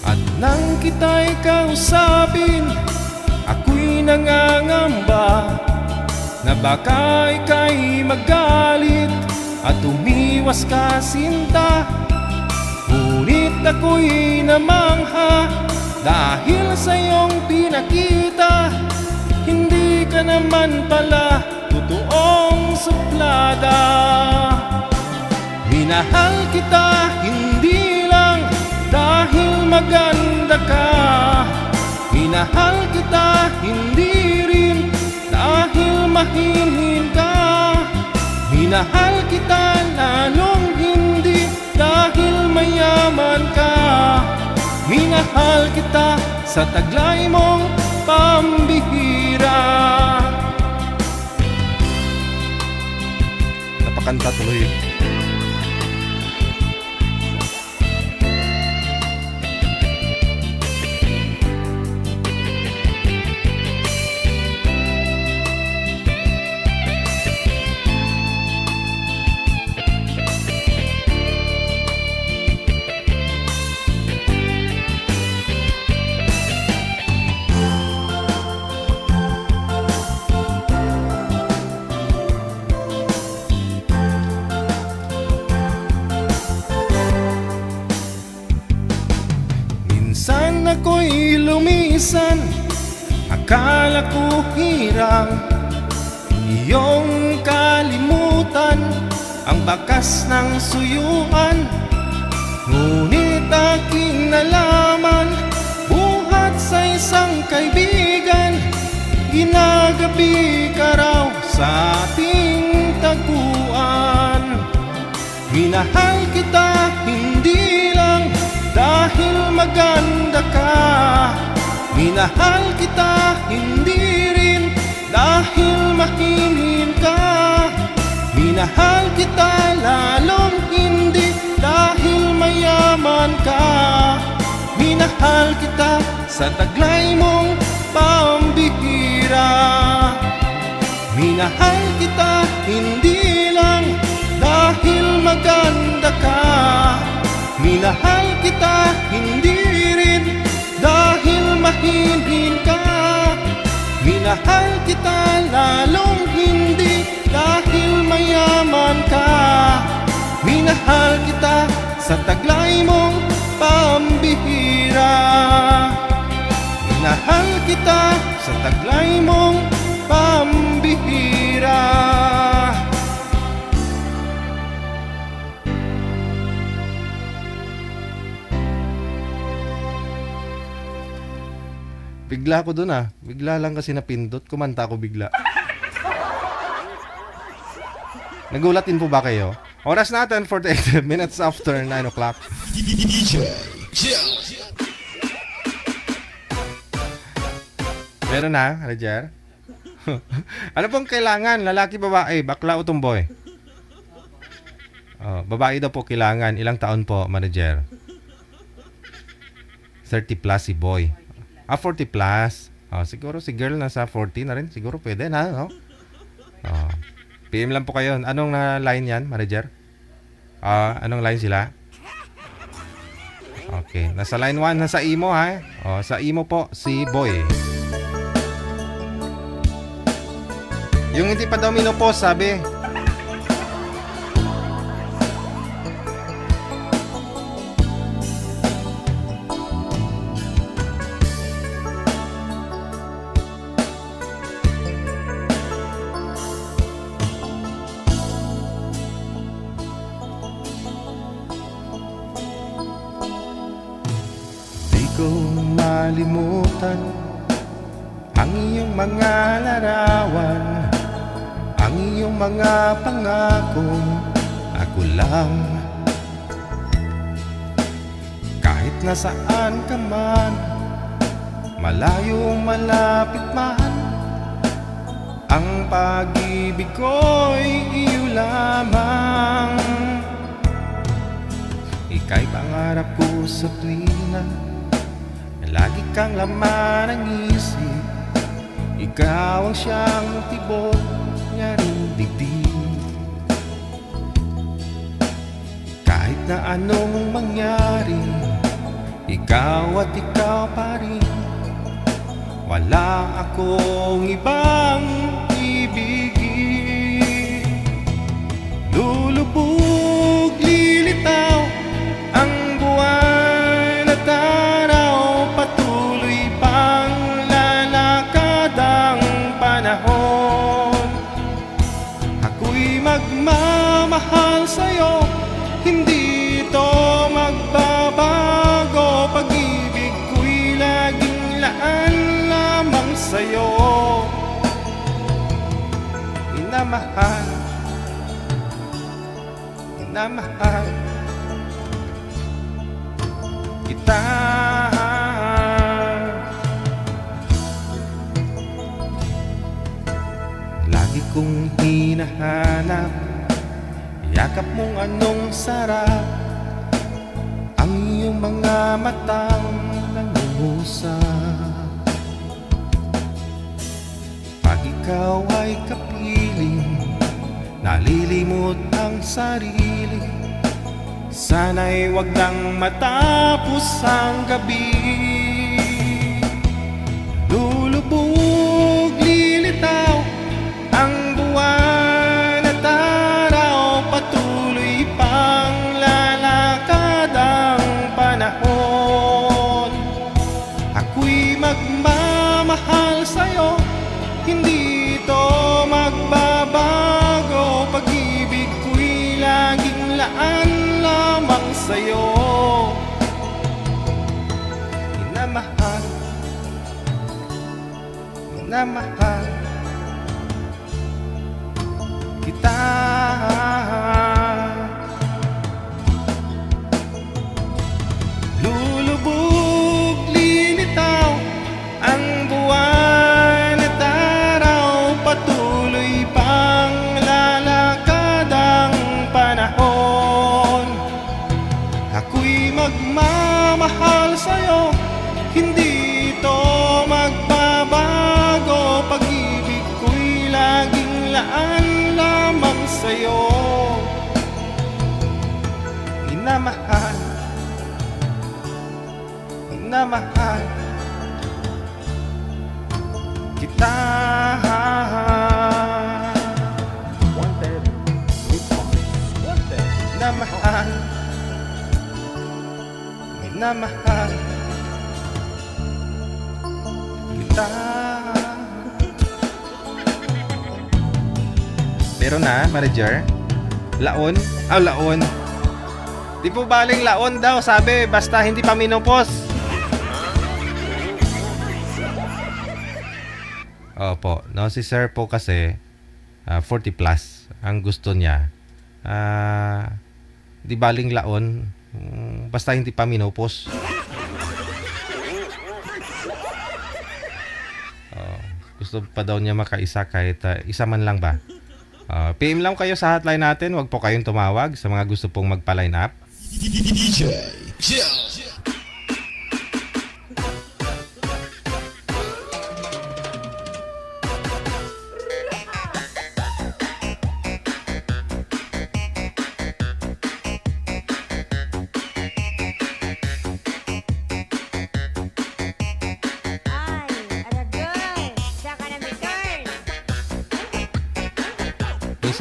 At nang kita'y kausapin, ako'y nangangamba na baka ika'y magalit at umiwas ka sinta. Ngunit ako'y namangha dahil sa iyong pinakita, hindi ka naman pala totoong suplada. Minahal kita hindi lang dahil maganda ka, minahal kita hindi rin dahil mahinhin ka. Minahal kita lalong hindi dahil mayaman ka. Minahal kita sa taglay mong pambihira. Napakanta tuloy. Minsan ako'y lumisan, akala ko hirang iyong kalimutan ang bakas ng suyuan. Ngunit aking nalaman, buhat sa isang kaibigan, ginagabi ka raw sa ating taguan. Minahal kita hindi lang dahil maganda ka, minahal kita hindi rin dahil mahinhin ka. Minahal kita lalong hindi dahil mayaman ka. Minahal kita sa taglay mong pambihira. Minahal kita hindi lang dahil maganda ka, minahal kita hindi rin dahil mahinhin ka. Minahal kita Minahal kita sa taglay mong pambihira. Minahal kita sa taglay mong pambihira. Bigla ko dun Bigla lang kasi napindot. Kumanta ko bigla. Nagulat din po ba kayo? Oras natin 48 minutes after 9 o'clock. DJ Jel. Meron na, Roger? Ano pong kailangan? Lalaki, babae, bakla o tumboy? Oh, babae daw po kailangan. Ilang taon po, manager? 30 plus si boy. 40 plus. Oh, siguro si girl nasa 40 na rin. Siguro pwede na, no? Oh. PM lang po kayo. Anong line yan, manager? Anong line sila? Okay. Nasa line 1, nasa imo, ha? Oh, sa imo po, si boy. Yung hindi pa daw minopos, sabi. Di ko malimutan ang iyong mga larawan, ang iyong mga pangako. Ako lang, kahit nasaan ka man, malayo malapit man, ang pag-ibig ko'y iyo lamang. Ika'y pangarap ko sa tuwina, lagi kang laman ng isip. Ikaw ang siyang tibok niya rin digdig. Kahit na anong mangyari, ikaw at ikaw pa rin. Wala akong ibang ibigin. Lulubog, lilitaw ang buwan at araw, patuloy pang lalakad ang panahon. Ako'y magmamahal sa'yo, hindi ito magbabago. Pag-ibig ko'y laging laan lamang sa'yo. Minamahal, minamahal kita. Lagi kong hinahanap yakap mong anong sarap, ang iyong mga matang nangungusap. Pag ikaw ay kapiling, nalilimot ang sarili. Sana'y wag nang matapos ang gabi. Lulubog, lilitaw ang buwan at araw, patuloy pang lalakad ang panahon. Ako'y magmamahal sa'yo, hindi ito magbabago. Pag-ibig ko'y laging laan lamang sa'yo. Minamahal, minamahal kita. Lulubog, lilitaw ang buwan at araw, patuloy pang lalakad ang panahon. Ako'y magmamahal sa'yo, hindi ito magbabago. Pag-ibig ko'y laging laan lamang sa'yo. Minamahal, minamahal kita. Wanted with Wanted. Minamahal minamahal, minamahal kita. Meron na, manager? Laon? Laon. Di po baling laon daw, sabi, basta hindi pa minupos. Opo, no, si sir po kasi 40 plus ang gusto niya. Di baling laon, basta hindi pa minupos. Gusto pa daw niya makaisa kahit isa man lang ba. PM lang kayo sa hotline natin, wag po kayong tumawag sa mga gusto pong magpa-line up. DJ Jel.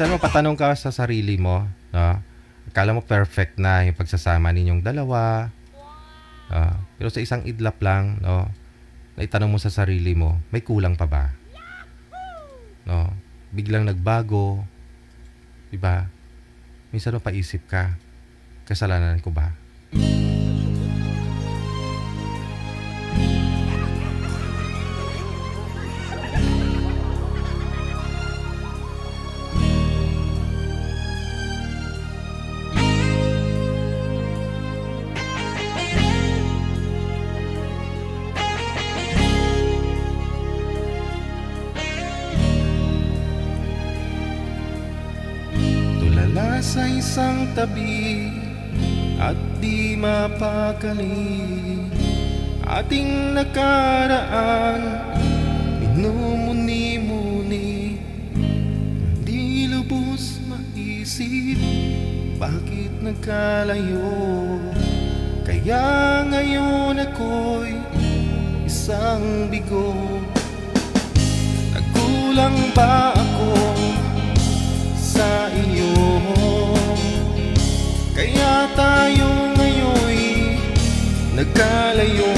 Minsan mapatanong ka sa sarili mo, no? Akala mo perfect na yung pagsasama ninyong dalawa. Pero sa isang idlap lang, no? Naitanong mo sa sarili mo, may kulang pa ba? No? Biglang nagbago. Diba? Minsan mapaisip ka, kasalanan ko ba? Sa isang tabi at di mapakali, ating nakaraan minumuni-muni, di lubos maisip bakit nagkalayo. Kaya ngayon ako'y isang bigo. Nagkulang ba ako sa iyo? Kaya tayo ngayon'y nagkalayo.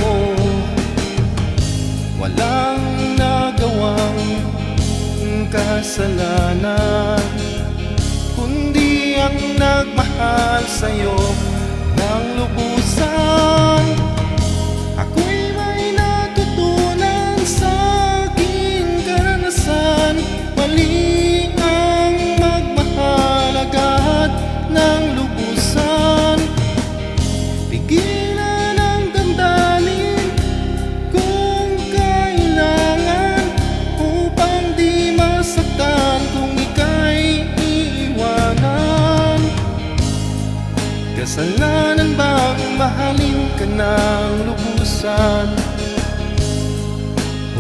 Walang nagawang kasalanan, kundi ang nagmahal sa'yo ng lubusan. Ako'y may natutunan sa aking karanasan. Mali ang magmahal agad ng lubusan. Pigilan ang damdamin kung kailangan, upang di masaktan kung ika'y iiwanan. Kasalanan bang mahalin ka ng lubusan,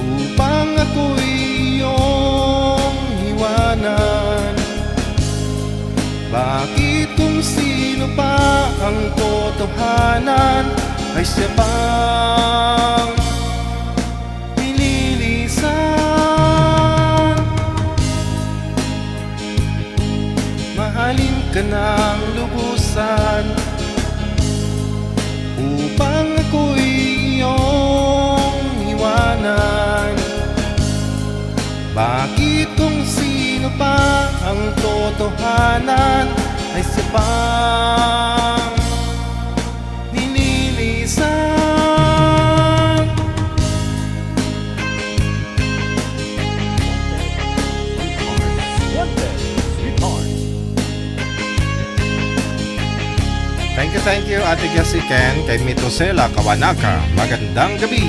upang ako'y iyong iwanan? Bakit kung sino pa ang totohanan ay siya pang nililisan? Mahalin ka ng lubusan, upang ako'y iyong iwanan. Bakit kung sino pa ang totohanan ay siya pang nililisan? Thank you, Ate Jessie Ken, kay Mitosela Kawanaka. Magandang gabi.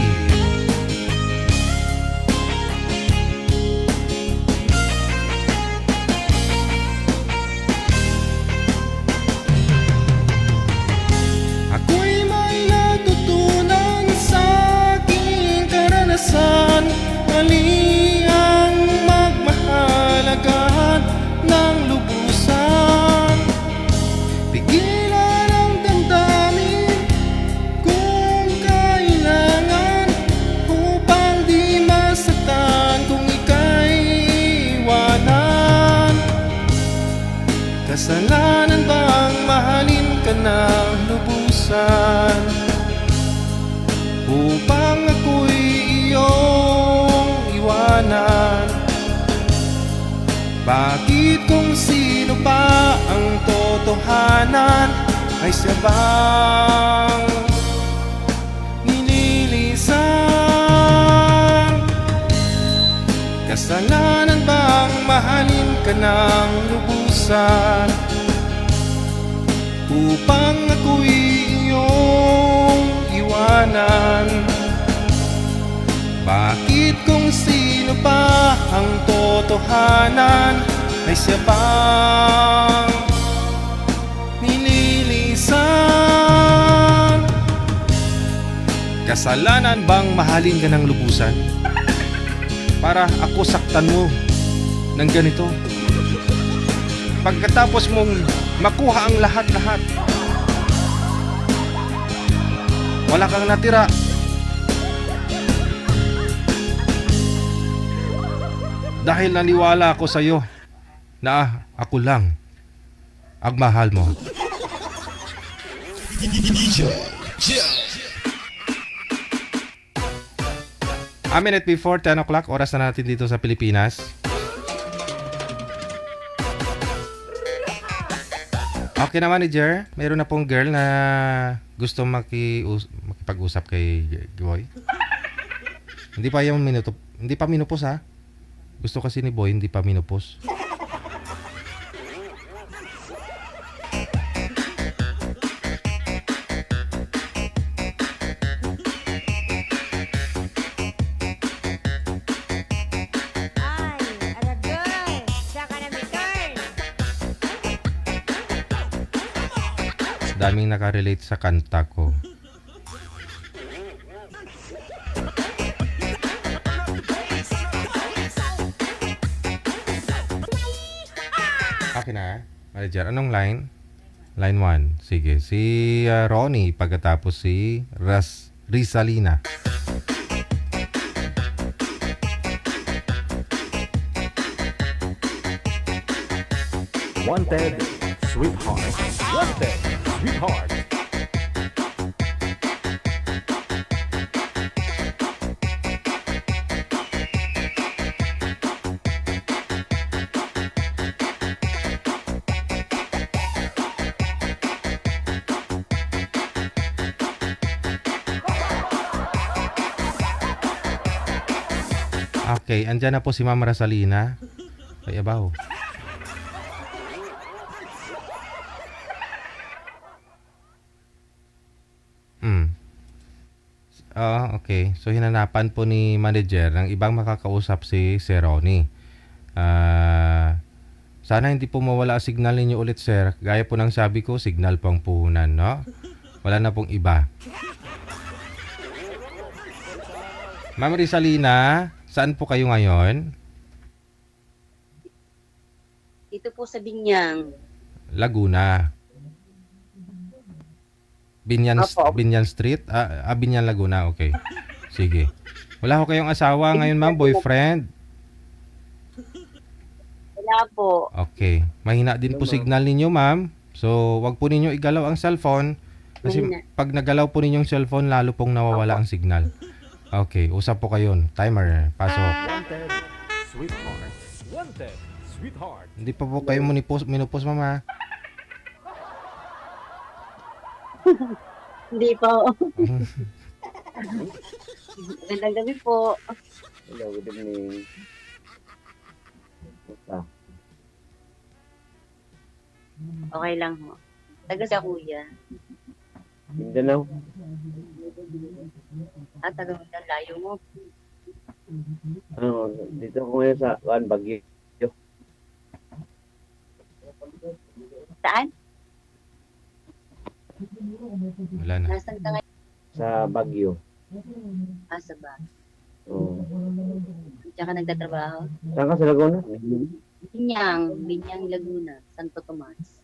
Ako'y may natutunan sa aking karanasan. Mali ang magmahal agad ng lubusan. Pigilan ang damdamin kung kailangan, upang di masaktan kung ika'y iwanan. Kasalanan bang mahalin upang ako'y iyong iwanan. Bakit kung sino pa ang totohanan ay siya bang nililisan? Kasalanan bang mahalin ka ng lubusan upang ako'y iyong iwanan? Bakit kung sino pa ang totohanan ay siya bang nililisan? Kasalanan bang mahalin ka ng lubusan para ako saktan mo ng ganito? Pagkatapos mong makuha ang lahat-lahat, wala kang natira. Dahil naniwala ako sa iyo na ako lang ang mahal mo. DJ Jel. A minute before 10 o'clock, oras na natin dito sa Pilipinas. Okay na, manager. Meron na pong girl na gusto makipag-usap kay Boy. Hindi pa minupos ha. Gusto kasi ni Boy, hindi pa minupos. Daming nakarelate sa kanta ko. Okay na, manager. Anong line? Line 1. Sige, si Ronnie pagkatapos si Rizalina. Wanted, sweetheart. Wanted, sweetheart. Okay, andyan na po si Ma'am Rizalina. Ay, abaw. Okay. So, hinanapan po ni manager ng ibang makakausap si Ronnie. Sana hindi po mawala ang signal ninyo ulit, sir. Gaya po ng sabi ko, signal pang puhunan, no? Wala na pong iba. Ma'am Rizalina, saan po kayo ngayon? Dito po sa Binyang. Laguna. Binyan Street? Binyan Laguna, okay. Sige. Wala ko kayong asawa ngayon, ma'am? Boyfriend? Wala po. Okay. Mahina din po signal ninyo, ma'am. So, wag po ninyo igalaw ang cellphone. Kasi pag nagalaw po ninyong cellphone, lalo pong nawawala ang signal. Okay. Usap po kayo. Timer. Pasok. Wanted, sweetheart. Wanted, sweetheart. Hindi pa po kayo minupos, mama. Hindi po. Magandang gabi po. Hello, good evening. Okay lang ho. Taga sa kuya. Mindanao. Taga Mindanao. Layo mo. Dito ko ngayon sa Baguio. Saan? Wala na. Nasaan ka ngayon? Sa Baguio. Sa ba? Oo. Diyan ka nagtatrabaho? Saan ka sa Laguna? Binyang Laguna, Santo Tomas.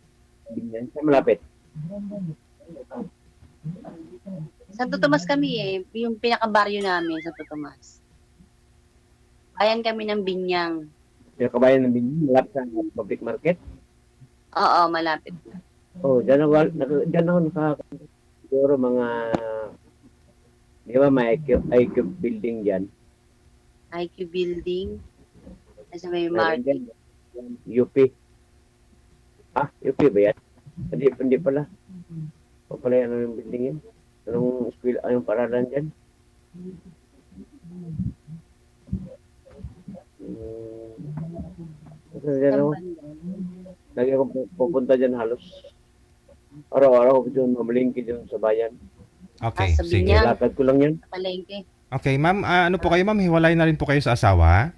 Binyan. Saan malapit? Santo Tomas kami yung pinakabaryo namin, Santo Tomas. Bayan kami ng Binyang. Pinakabayan ng Binyan, malapit sa public market? Oo, malapit. Diyan ako siguro mga Di ba may IQ building dyan? IQ Building. Nasa may Meron market. dyan. UP. UP ba yan? Hindi pala. O pala yan yung building yan? Anong school, anong paralan dyan? Kasi dyan ako. Lagi akong pupunta dyan halos. Araw-araw ako dyan, mamalingki dyan sa bayan. Okay, sa sige. Binyag. Lakad ko lang yan. Sa palengke. Okay, ma'am, ano po kayo, ma'am? Hiwalay na rin po kayo sa asawa?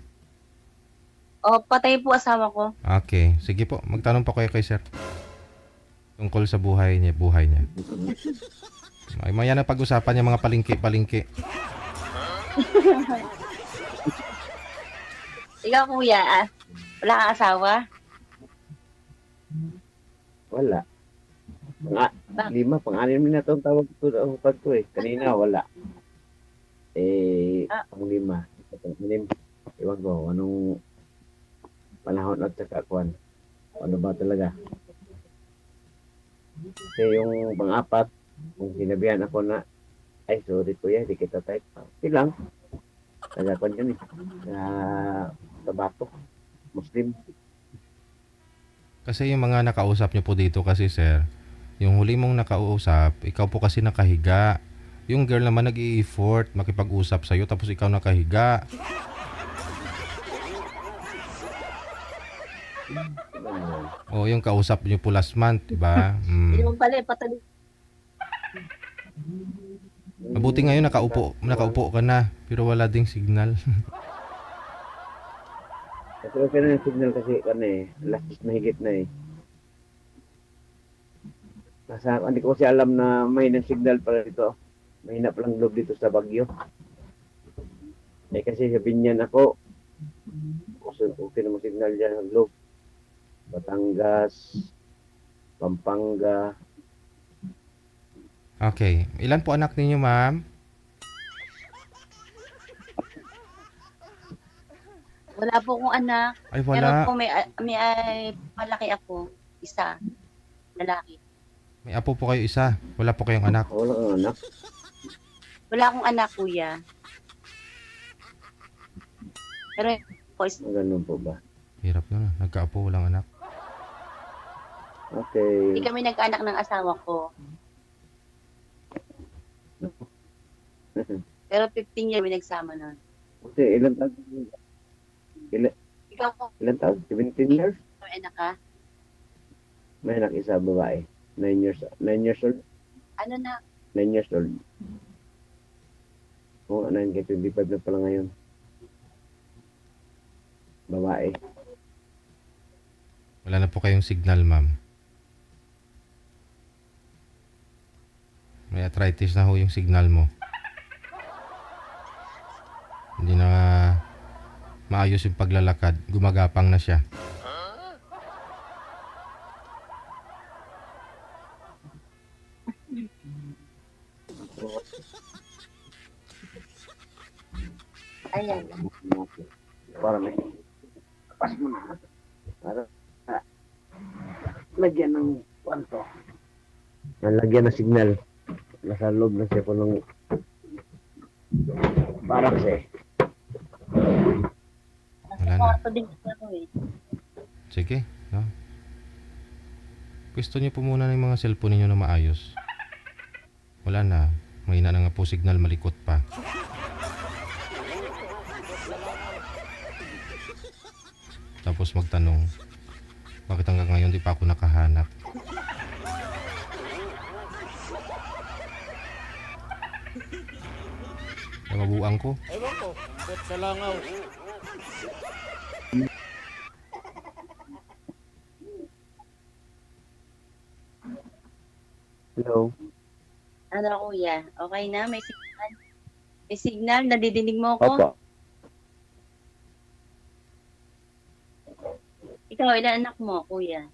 O, patay po asawa ko. Okay, sige po. Magtanong po kayo kay sir. Tungkol sa buhay niya. Ay, maya na pag-usapan yung mga palingki. Ikaw, kuya, wala kang asawa? Wala. Pang-anim na itong tawag ko eh. Kanina wala. Pang-lima. Pang-anim. Iwan ko, anong panahon at saka kuwan. Ano ba talaga? Kasi yung pang-apat, kung sinabihan ako na, ay sorry kuya, di kita type. Okay lang. Nagakon yun eh. Tabato. Muslim. Kasi yung mga nakausap niyo po dito kasi sir, yung huli mong nakausap, ikaw po kasi nakahiga. Yung girl naman nag-i-effort makipag-usap sa'yo tapos ikaw nakahiga. O yung kausap niyo po last month, diba? Hindi mo pala, patali. Mabuti ngayon nakaupo ka na, pero wala ding signal. Kasi okay na yung signal kasi last na higit na eh. Hindi ko kasi alam na may signal pala dito. Mahina palang lob dito sa Baguio. Kasi sa Binyan ako. Okay na signal dyan ang lob. Batangas, Pampanga. Okay. Ilan po anak ninyo, ma'am? Wala po akong anak. Ay, Pero wala. po may malaki ako. Isa. Lalaki. May apo po kayo isa. Wala po kayong anak. Wala kang anak. Wala akong anak, kuya. Pero po, Ganun po ba? Hirap na. Nagkaapo, walang anak. Okay. hindi kami nagkaanak ng asawa ko. Pero 15 years may nagsama na. Okay, ilan taon? Ikaw po, Ilan taon? 17 years? may anak ka? May anak isa, babae. 9 years old? Ano na? 9 years old. Oo, 9 kaya 25 na pala ngayon. Babae. Wala na po kayong signal, ma'am. May arthritis na ho yung signal mo. Hindi na maayos yung paglalakad. Gumagapang na siya. Ayan. Para may pas mo na. Para lagyan ng kwanto. Lagyan ng signal. Nasa loob na siya po ng barracks eh. Wala na. Kwarto din ako eh. Sige. No? Pwesto niyo po muna ng mga cellphone niyo na maayos. Wala na. Mahina na nga po signal, malikot pa. Tapos magtanong, bakit hanggang ngayon di pa ako nakahanap? Ang mabuang ko. Ewan ko, ambot sa langaw. Hello. Ano kuya? Okay na? May signal? May signal? Nadidinig mo ako? Opo. Ikaw, ilan anak mo, kuya?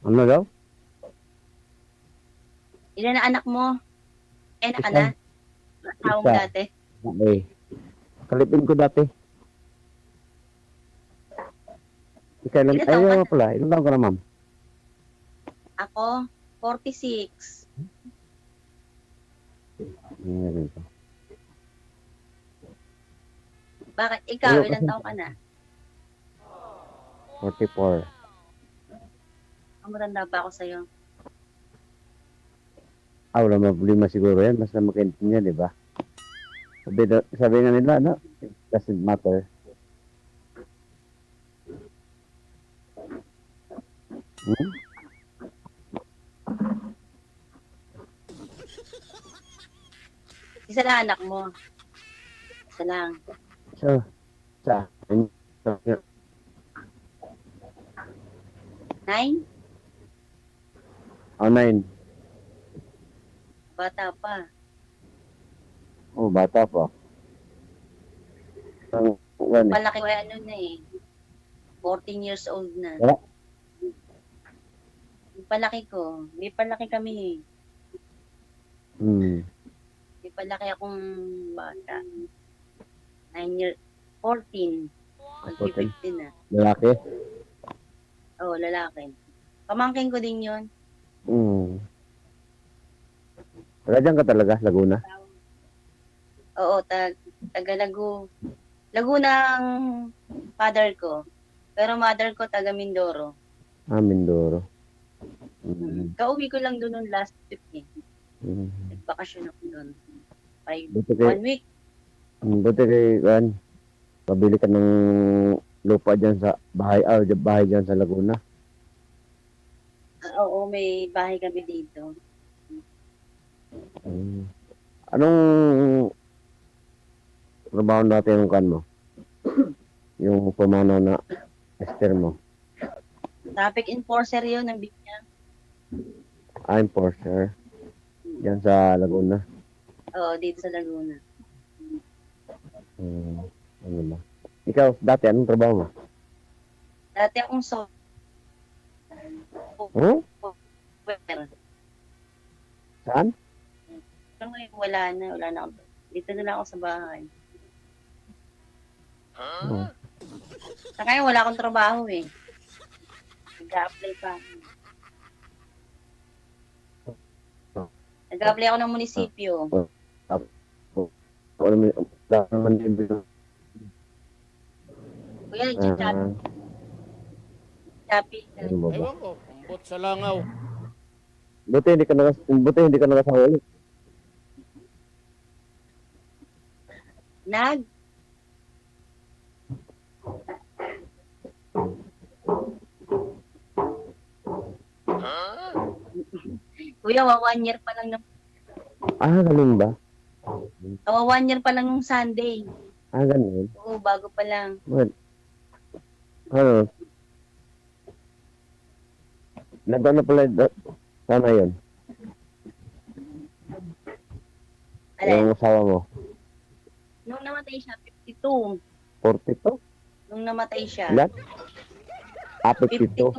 Ano daw? Ilan na anak mo? Anak ka Isa. na? Tawag Isa. dati? Okay. Kalipin ko dati. Kailan? Ilan taon ka Ayaw na? pala. Ilan taon ka na, ma'am? Ako, 46. Bakit? Ikaw, Ano ilang kasi- taon ka na? 44. Ang matanda pa ako sa'yo. Wala problema siguro yan. Basta makintin niya, di ba? Sabi nga nila, no? It doesn't matter. Hmm? Isa lang anak mo. Isa lang. So, sa akin, Nine? online. Bata pa. Bata pa. Ano? Palaki ko ano na eh. 14 years old na. Wala. Yung palaki ko. May palaki kami eh. Hmm. May palaki akong bata. 14. 15 na. Lalaki? Oo, lalaki. Pamangkin ko din yun. Hmm. Taga dyan ka talaga, Laguna? Oo, taga Laguna ang father ko. Pero mother ko taga Mindoro. Mindoro. Hmm. Kauwi ko lang doon noong last week eh. Hmm. Nagbakasyon ako doon. Buti kay, 1 week. buti kay, pabili ka ng lupa dyan sa bahay dyan sa Laguna. Oo, may bahay kami dito. Hmm. Anong trabaho natin yung kan mo? Yung pumanaw na Esther mo? Traffic enforcer yun ng Binyang. Enforcer. Yan sa Laguna. Oo, dito sa Laguna. Ano ba? Ikaw, dati, anong trabaho mo? Dati akong Hmm? software. Saan? Pero ngayon wala na ako. Dito na lang ako sa bahay. Oh. Sa kaya wala akong trabaho eh. Nag-a-apply pa ako. Nag-a-apply ako ng munisipyo. Wala naman din. Kuya, Chappy. Ano ba ba? Ewan ko, kumbot sa langaw. Buti hindi ka nakasawa ulit. Nag? Kuya, 1 year pa lang ng Ganun ba? 1 year pa lang nung Sunday. Ganun. Oo, bago pa lang. Well, ano? Nagano pala sana yun? Alin? Yung asawa mo? Nung namatay siya, 52. 42? Nung namatay siya, Ilan? 52.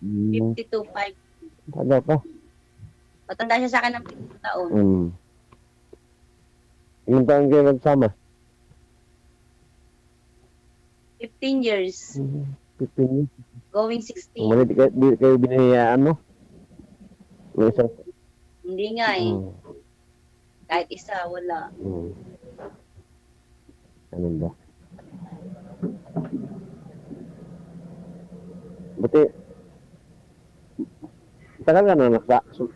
52, 5. Ano pa? Matanda siya sa akin ng 50 taon. Ilang taon kayo nagsama? 15 years. 15 years. Going 16. Umalit di kayo binayaan mo? Yung isa? Hindi nga eh. Kahit isa, wala. Ano ba? Buti, tagal ka na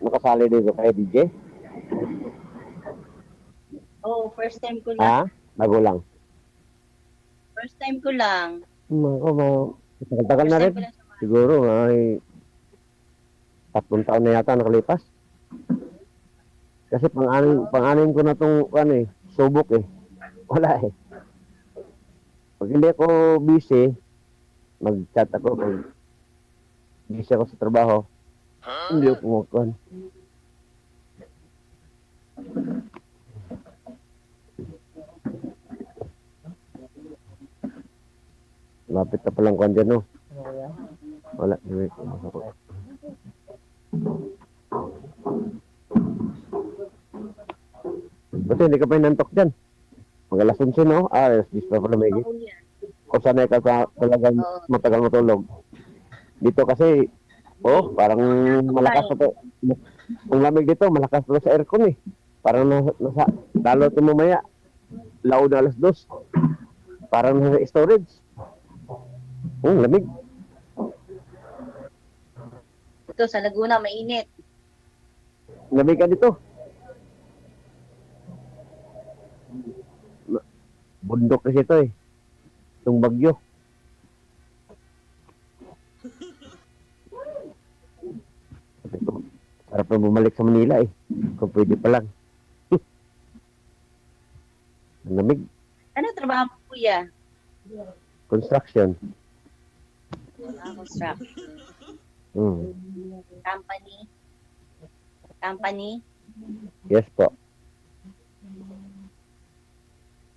nakasali dito kay DJ? Oh, first time ko lang. Bago lang. First time ko lang. Tagal na rin. First time ko lang sa Siguro ay 3 taon na yata nakalipas. Kasi pang-anim ko na itong subok eh. Wala eh. Pag hindi ako busy, mag-chat ako. Pag busy ako sa trabaho, hindi ako pumakon. Lapit na palang kwan dyan, no? Wala. Wait. Buti, hindi ka pa inantok dyan. Mag-alas 11, no? Alas 10 pa pala may kung sanay ka talagang matagal matulog. Dito kasi, parang malakas pa to. Ang lamig dito, malakas pa sa aircon eh. Parang lalo ito mamaya. Laon na 2:00. Parang nasa storage. Lamig. Ito sa Laguna, mainit. Lamig ka dito. Bundok kasi ito eh. Itong bagyo. Sarap na bumalik sa Manila eh. Kung pwede pa lang. Ang lamig. Ano trabaho mo, kuya? Construction. Construction. Company? Yes po.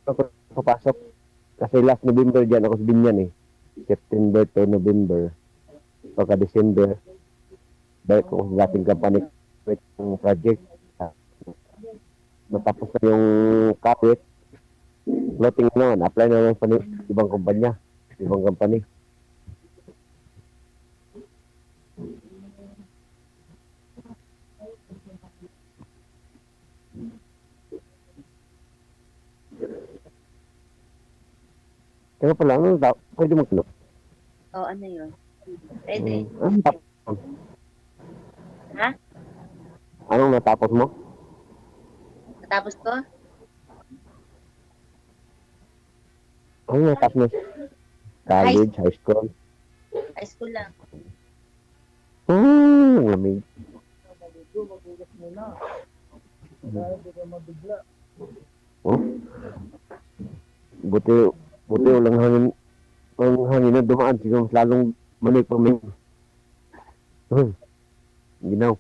Ako papasok. Kasi last November dyan ako sa Binyan eh. September to November. Pagka December. Balik ko sa dating company with yung project. Natapos na yung kapit. Floating naman. Apply na naman sa ibang kumpanya. Ibang company. Kaya pala, pwede magtanong? Ano yun? Pwede. Ha? Anong natapos mo? Natapos ko? Anong natapos mo? College, high school? High school lang. Lamig. Buti walang hangin na dumaan. Siguro mas lalong manig pa may. Ginaw.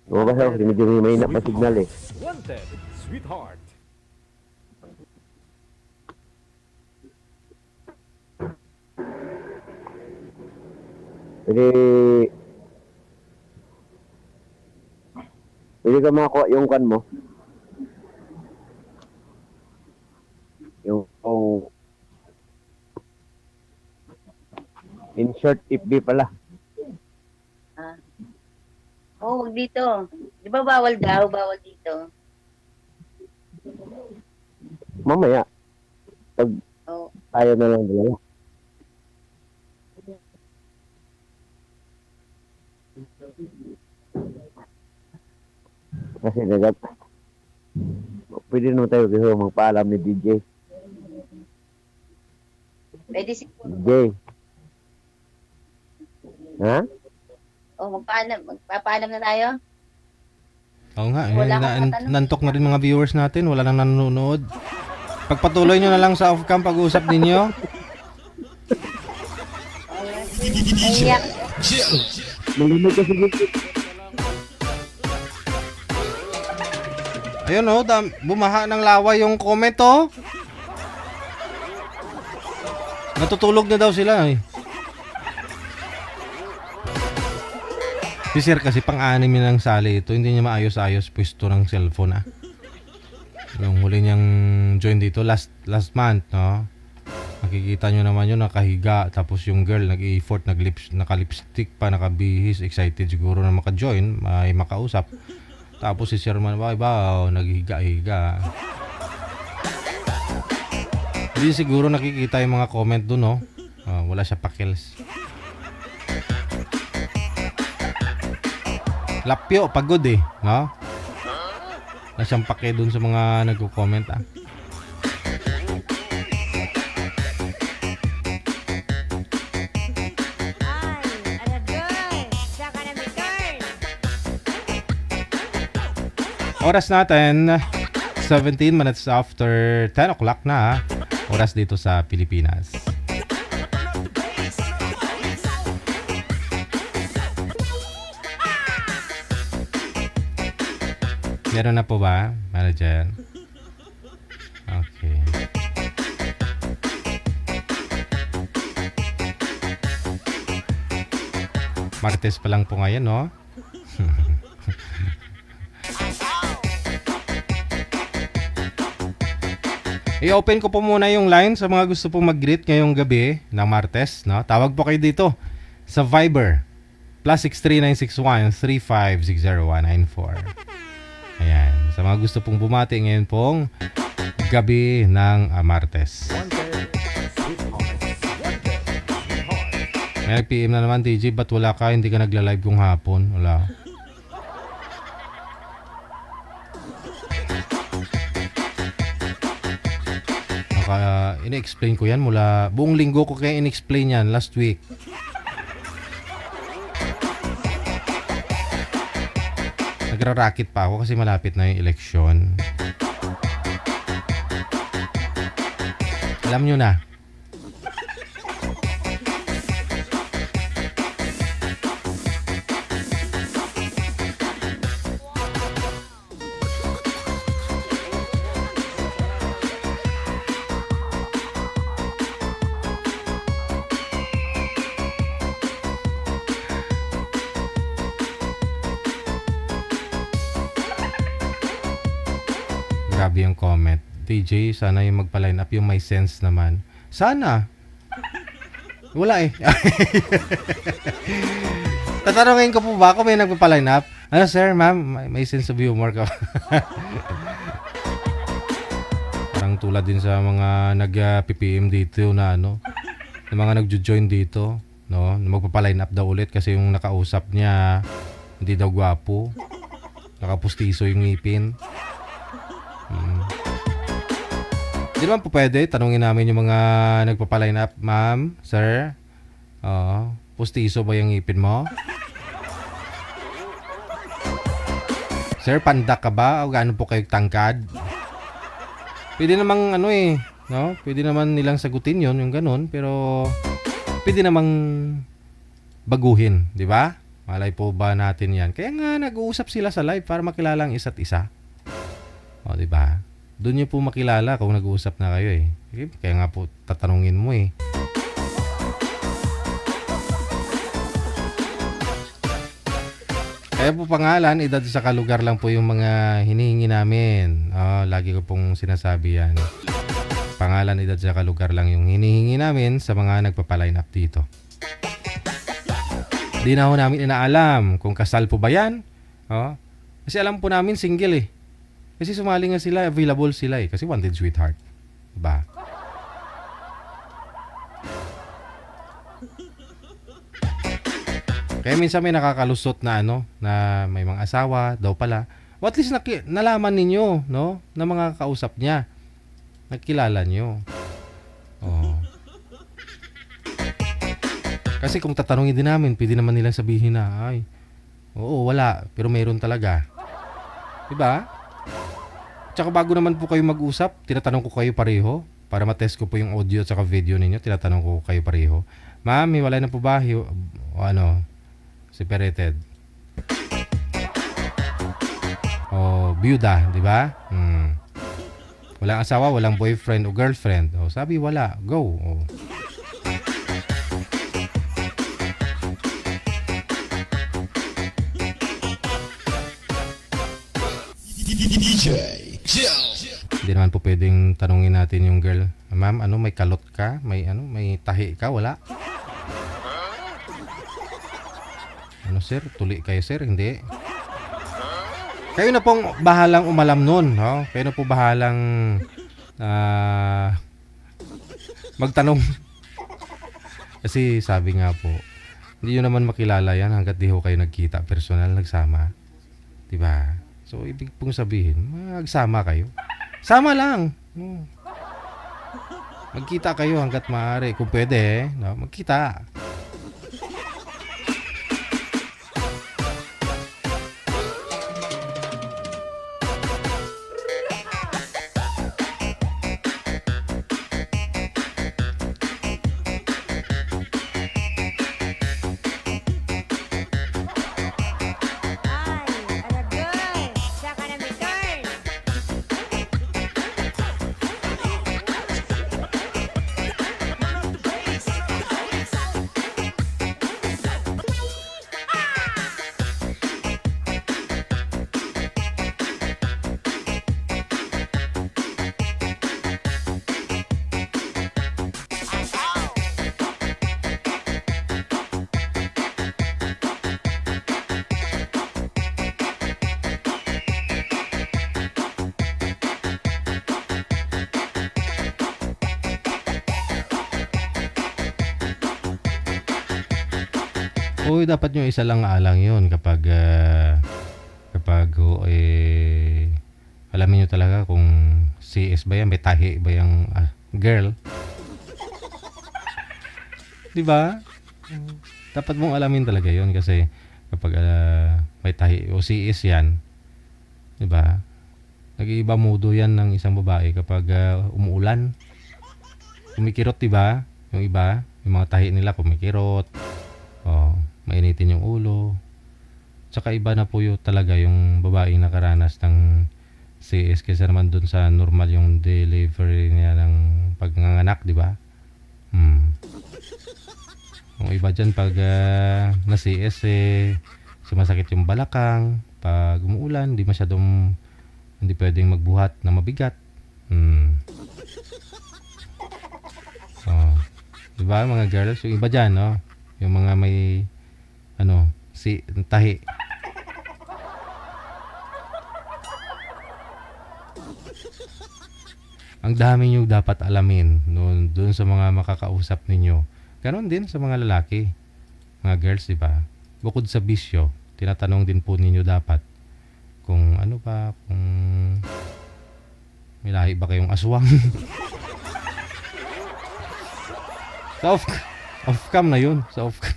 Kasi ako, medyo may na pa signal eh. Wanted, sweetheart. Pwede ka makakuha yung kan mo. Yung insert FB pala. Wag dito. Di ba bawal daw? Bawal dito. Mamaya. Tayo na lang dalawa. Kasi pwede naman tayo kasi magpaalam ni DJ. Pwede siguro. DJ. Ha? Magpapaalam na tayo? Oo nga, nantok na rin mga Ano? viewers natin, wala nang nanonood. Pagpatuloy nyo na lang sa off-cam pag-uusap ninyo. Iyak. Malimig kasi dito. Ayun bumaha ng lawa yung comment oh. Natutulog na daw sila eh. Si Sir kasi pang-anim ng sali ito, hindi niya maayos-ayos pwesto ng cellphone Yung huli niyang join dito last month, no? Makikita nyo naman yun, nakahiga, tapos yung girl nag-effort, naka-lipstick pa, nakabihis, excited siguro na maka-join, may makausap. Tapos si Sir man, naghiga-higa. Hindi siguro nakikita yung mga comment dun, no? Wala siya pakils. Lapyo, pagod eh, no? Wala siyang pake dun sa mga nagko-comment, Oras natin, 17 minutes after 10 o'clock na, oras dito sa Pilipinas. Meron na po ba, manager? Okay. Martes pa lang po ngayon, no? I-open ko po muna yung line sa mga gusto pong mag-greet ngayong gabi ng Martes, no? Tawag po kayo dito sa Viber +63961-3560194. Ayan. Sa mga gusto pong bumati ngayon pong gabi ng Martes. May PM na naman, TJ, ba't wala ka? Hindi ka nagla-live kung hapon. Wala. Ina-explain ko yan mula buong linggo ko kaya in-explain yan last week. Nagra-racket pa ako kasi malapit na yung eleksyon. Alam nyo na. Grabe yung comment. TJ, sana yung magpa-line up yung may sense naman. Sana. Wala eh. Tatanungin ko po ba kung may nagpa-line up? Ano sir, ma'am, may sense of humor ka. Parang tulad din sa mga nag-PPM dito na ano, yung mga nagjo-join dito, no? Magpapa-line up daw ulit kasi yung nakausap niya hindi daw gwapo. Nakapustiso yung ngipin. Hindi naman po pwede. Tanungin namin yung mga nagpapaline up. Ma'am, sir, pustiso ba yung ngipin mo? Sir, pandak ka ba? O gaano po kayo tangkad? Pwede namang ano eh, no? Pwede naman nilang sagutin yon yung ganun. Pero pwede namang baguhin, di ba? Malay po ba natin yan? Kaya nga nag-uusap sila sa live para makilala ang isa't isa. O, di ba? Doon niyo po makilala kung nag-uusap na kayo eh. Kaya nga po tatanungin mo eh. Kaya po pangalan, edad sa kalugar lang po yung mga hinihingi namin. Lagi ko pong sinasabi yan. Pangalan, edad sa kalugar lang yung hinihingi namin sa mga nagpapaline up dito. Di na ho namin inaalam kung kasal po ba yan. Kasi alam po namin single eh. Kasi sumali nga sila, available sila eh. Kasi wanted sweetheart. Diba? Kaya minsan may nakakalusot na ano, na may mga asawa daw pala. O at least nalaman ninyo, no? Na mga kausap niya. Nagkilala nyo. Kasi kung tatanungin din namin, pwede naman nilang sabihin na, ay, oo, wala. Pero mayroon talaga. Diba? Tsaka bago naman po kayo mag-usap, tinatanong ko kayo pareho para matest ko po yung audio at saka video ninyo. Tinatanong ko kayo pareho. Ma'am, hiwalay na po ba? Separated. Byuda, di ba? Walang asawa, walang boyfriend o girlfriend. Sabi wala. Go. DJ Jill. Hindi naman po pwedeng tanungin natin yung girl, ma'am, may kalot ka? May tahi ka? Wala. Sir? Tuli kayo, sir? Hindi. Kayo na pong bahalang umalam nun, no? Kayo na po bahalang magtanong. Kasi sabi nga po, hindi nyo naman makilala yan hanggat di ho kayo nagkita, personal, nagsama. Diba? So, ibig pong sabihin, magsama kayo. Sama lang. Magkita kayo hanggat maaari. Kung pwede, no? Magkita. Oo, dapat yung isa lang alang yun kapag alamin nyo talaga kung CS ba yan, may tahi ba yung girl. Di ba? Dapat mong alamin talaga yun kasi kapag may tahi o CS yan, di ba? Nag-iiba mudo yan ng isang babae kapag umuulan. Kumikirot, di ba? Yung iba, yung mga tahi nila kumikirot. Mainitin yung ulo. Tsaka iba na po yun talaga yung babaeng nakaranas ng CS kaysa naman dun sa normal yung delivery niya ng pagnganganak, di ba? Yung iba dyan pag na CS sumasakit yung balakang. Pag umuulan, hindi pwedeng magbuhat na mabigat. Di ba mga girls? Yung iba dyan, no? Yung mga may tahi. Ang dami nyo dapat alamin doon sa mga makakausap ninyo. Ganon din sa mga lalaki. Mga girls, di ba? Bukod sa bisyo, tinatanong din po ninyo dapat kung kung may lahi ba kayong aswang. Sa off-cam na yun. Sa off-cam.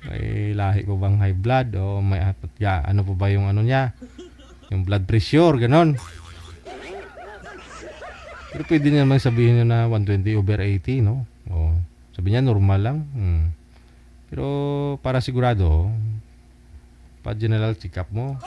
May lahi po bang high blood o may ano po ba yung niya? Yung blood pressure, ganon. Pero pwede naman sabihin nyo na 120/80, no? Sabi niya normal lang. Pero para sigurado, pa-general check-up mo.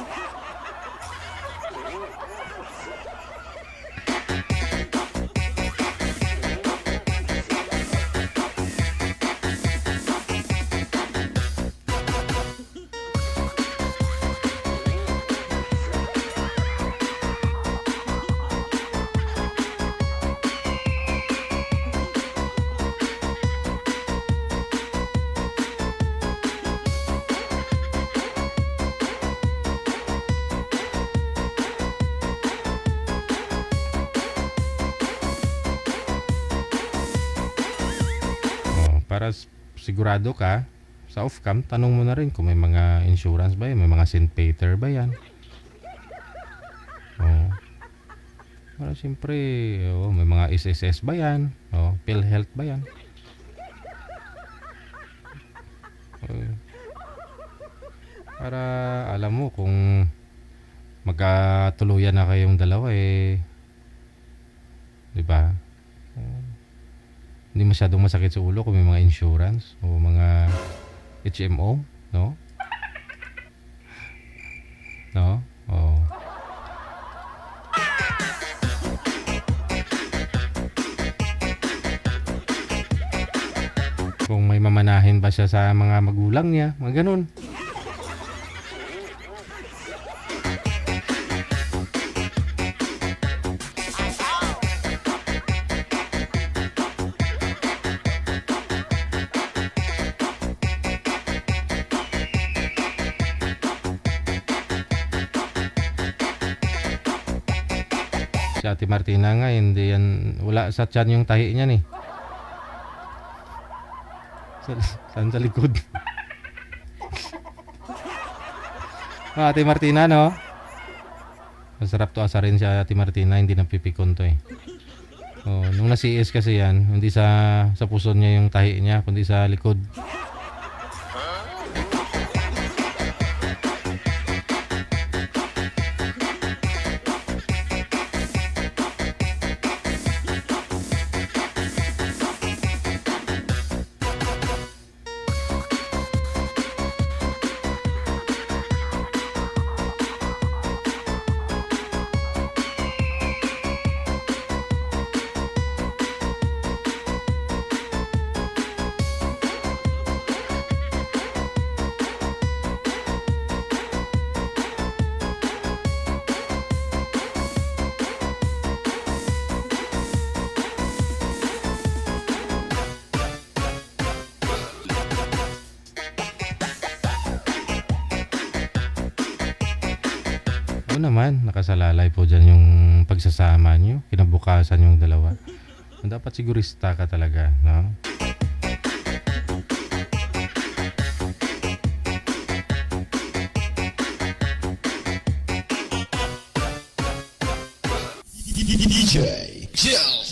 Para sigurado ka sa off-cam, tanong mo na rin kung may mga insurance ba yan, may mga St. Peter ba yan. Para siyempre, may mga SSS ba yan, PhilHealth ba yan. Para alam mo kung magkatuluyan na kayong dalawa di ba? Hindi masyadong masakit sa ulo kung may mga insurance o mga HMO, no? No? Kung may mamanahin ba siya sa mga magulang niya, mga ganun. Si Ate Martina nga, hindi yan, wala sa tiyan yung tahi niya ni. Saan sa likod? Ate Martina, no? Masarap to asarin si Ate Martina, hindi napipikon to nung na-CS kasi yan, hindi sa puso niya yung tahi niya, kundi sa likod. Naman, nakasalalay po dyan yung pagsasama nyo, kinabukasan yung dalawa. Dapat sigurista ka talaga, no? DJ Jill.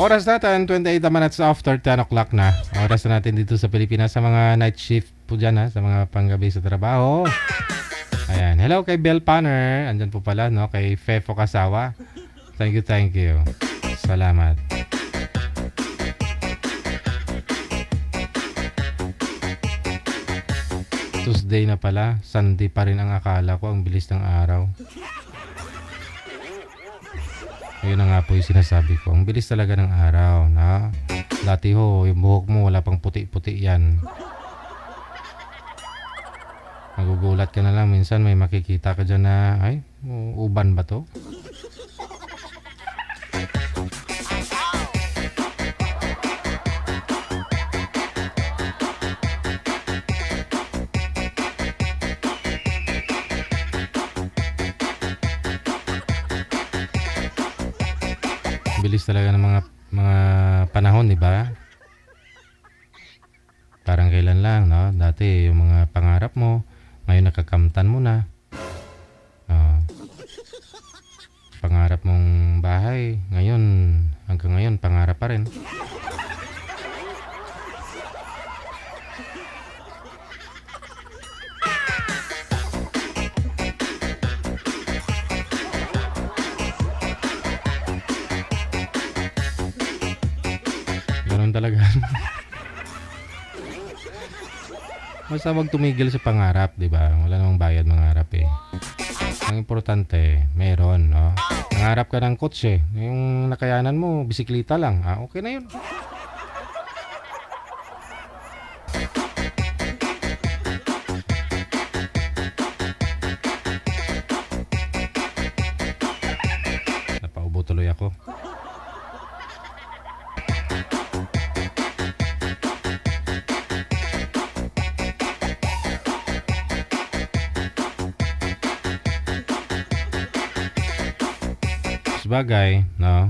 Oras natin, 28 minutes after 10 o'clock na. Oras na natin dito sa Pilipinas sa mga night shift po dyan ha, sa mga panggabi sa trabaho. Ayan. Hello kay Bell Panner. Andyan po pala, no? Kay Fefo Kasawa. Thank you. Salamat. Tuesday na pala. Sunday pa rin ang akala ko. Ang bilis ng araw. Ayun na nga po yung sinasabi ko. Ang bilis talaga ng araw, na. Dati ho, yung buhok mo wala pang puti-puti yan. Magugulat ka na lang. Minsan may makikita ka dyan na, ay, uban ba to? Bilis talaga ng mga panahon, di ba? Parang kailan lang, no? Dati yung mga pangarap mo, ngayon nakakamtan mo na. Pangarap mong bahay, ngayon, hanggang ngayon, pangarap pa rin. Ganun talaga. Basta wag tumigil sa pangarap, di ba? Wala namang bayad mangarap eh. Ang importante, meron, no? Nangarap ka ng kotse, yung nakayanan mo, bisikleta lang. Okay na yun. Napaubo tuloy ako. Bagay, no?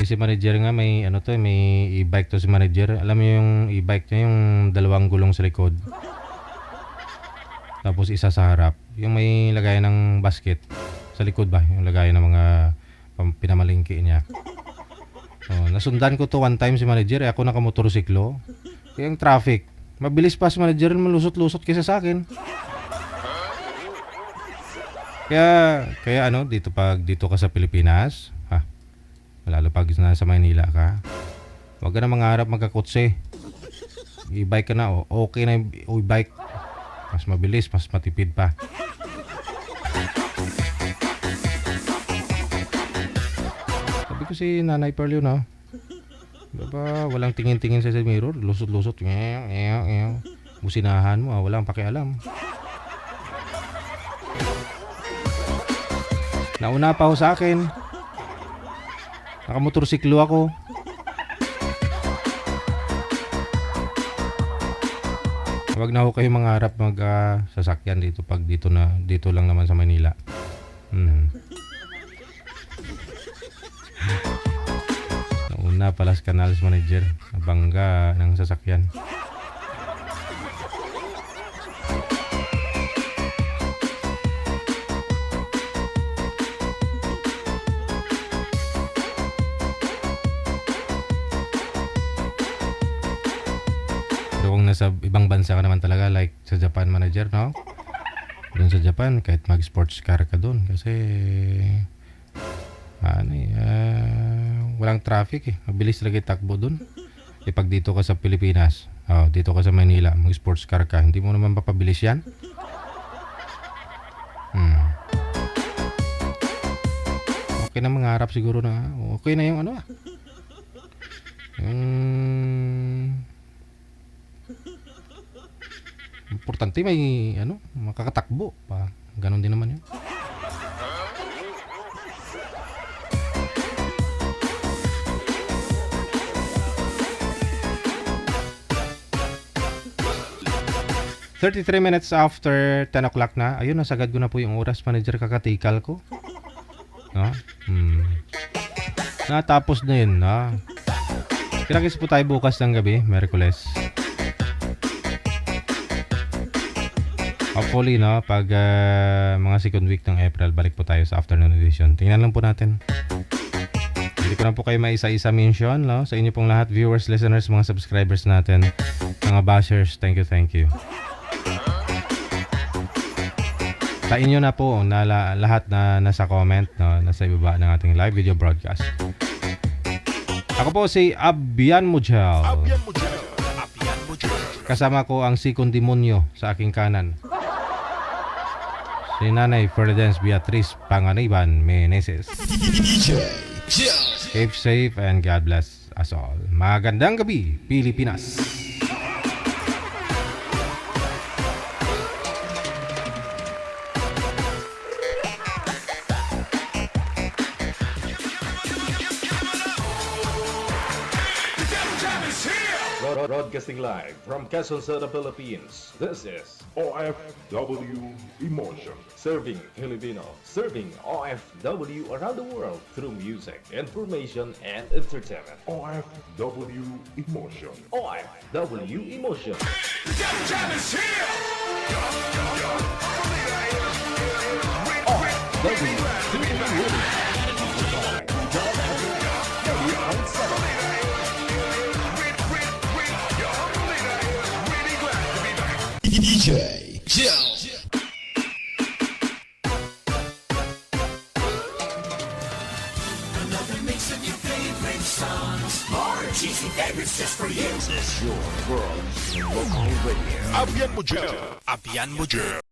Si manager nga may may e-bike to si manager. Alam mo yung e-bike niya, yung dalawang gulong sa likod. Tapos isa sa harap. Yung may lagayan ng basket sa likod ba? Yung lagayan ng mga pinamalingki niya. Nasundan ko to one time si manager. Ako nakamotorsiklo. Yung traffic. Mabilis pa si manager, malusot-lusot kaysa sa akin. Kaya dito ka sa Pilipinas, lalo pag nasa Maynila ka, huwag ka na mangarap magkakotse. E-bike ka na, okay na yung e-bike. Mas mabilis, mas matipid pa. Sabi ko si Nanay Pearl yun, diba, walang tingin-tingin sa mirror, lusot-lusot, businahan mo, walang pakialam. Nauna pa ako sa akin. Nakamotorsiklo ako. Huwag na ako kayo mangarap sasakyan dito pag dito lang naman sa Manila. Nauna pala sa Canals Manager. Nabangga ng sasakyan. Kung nasa ibang bansa ka naman talaga, like sa Japan manager, no? Doon sa Japan, kahit mag-sports car ka doon kasi walang traffic eh. Mabilis talaga takbo doon. Pag dito ka sa Pilipinas, dito ka sa Manila, mag-sports car ka, hindi mo naman papabilis yan. Okay na mangarap siguro na. Okay na yung importante may makakatakbo pa. Ganon din naman yun. 33 minutes after 10 o'clock na. Ayun, nasagad ko na po yung oras, manager, kakatikal ko. No? Natapos na yun, no? Kinakis po tayo bukas ng gabi, Merkules. Hopefully, no, pag mga second week ng April, balik po tayo sa afternoon edition. Tingnan lang po natin. Hindi ko na po kayo maisa-isa mention, no? Sa inyo pong lahat, viewers, listeners, mga subscribers natin, mga bashers, thank you. Sa inyo na po na lahat na nasa comment, no, nasa ibaba ng ating live video broadcast. Ako po si Abian Mujel. Kasama ko ang sikong demonyo sa aking kanan. Si Nanay Ferdinand Beatriz Panganiban Meneses. Keep safe and God bless us all. Magandang gabi, Pilipinas. Broadcasting live from Quezon City, Philippines. This is OFW Emotion. Serving Filipino, serving OFW around the world through music, information, and entertainment. OFW Emotion. OFW Emotion. DJ Joe. Another mix of your favorite songs. More cheesy favorites just for you. This is your world local radio. Abian Mujel.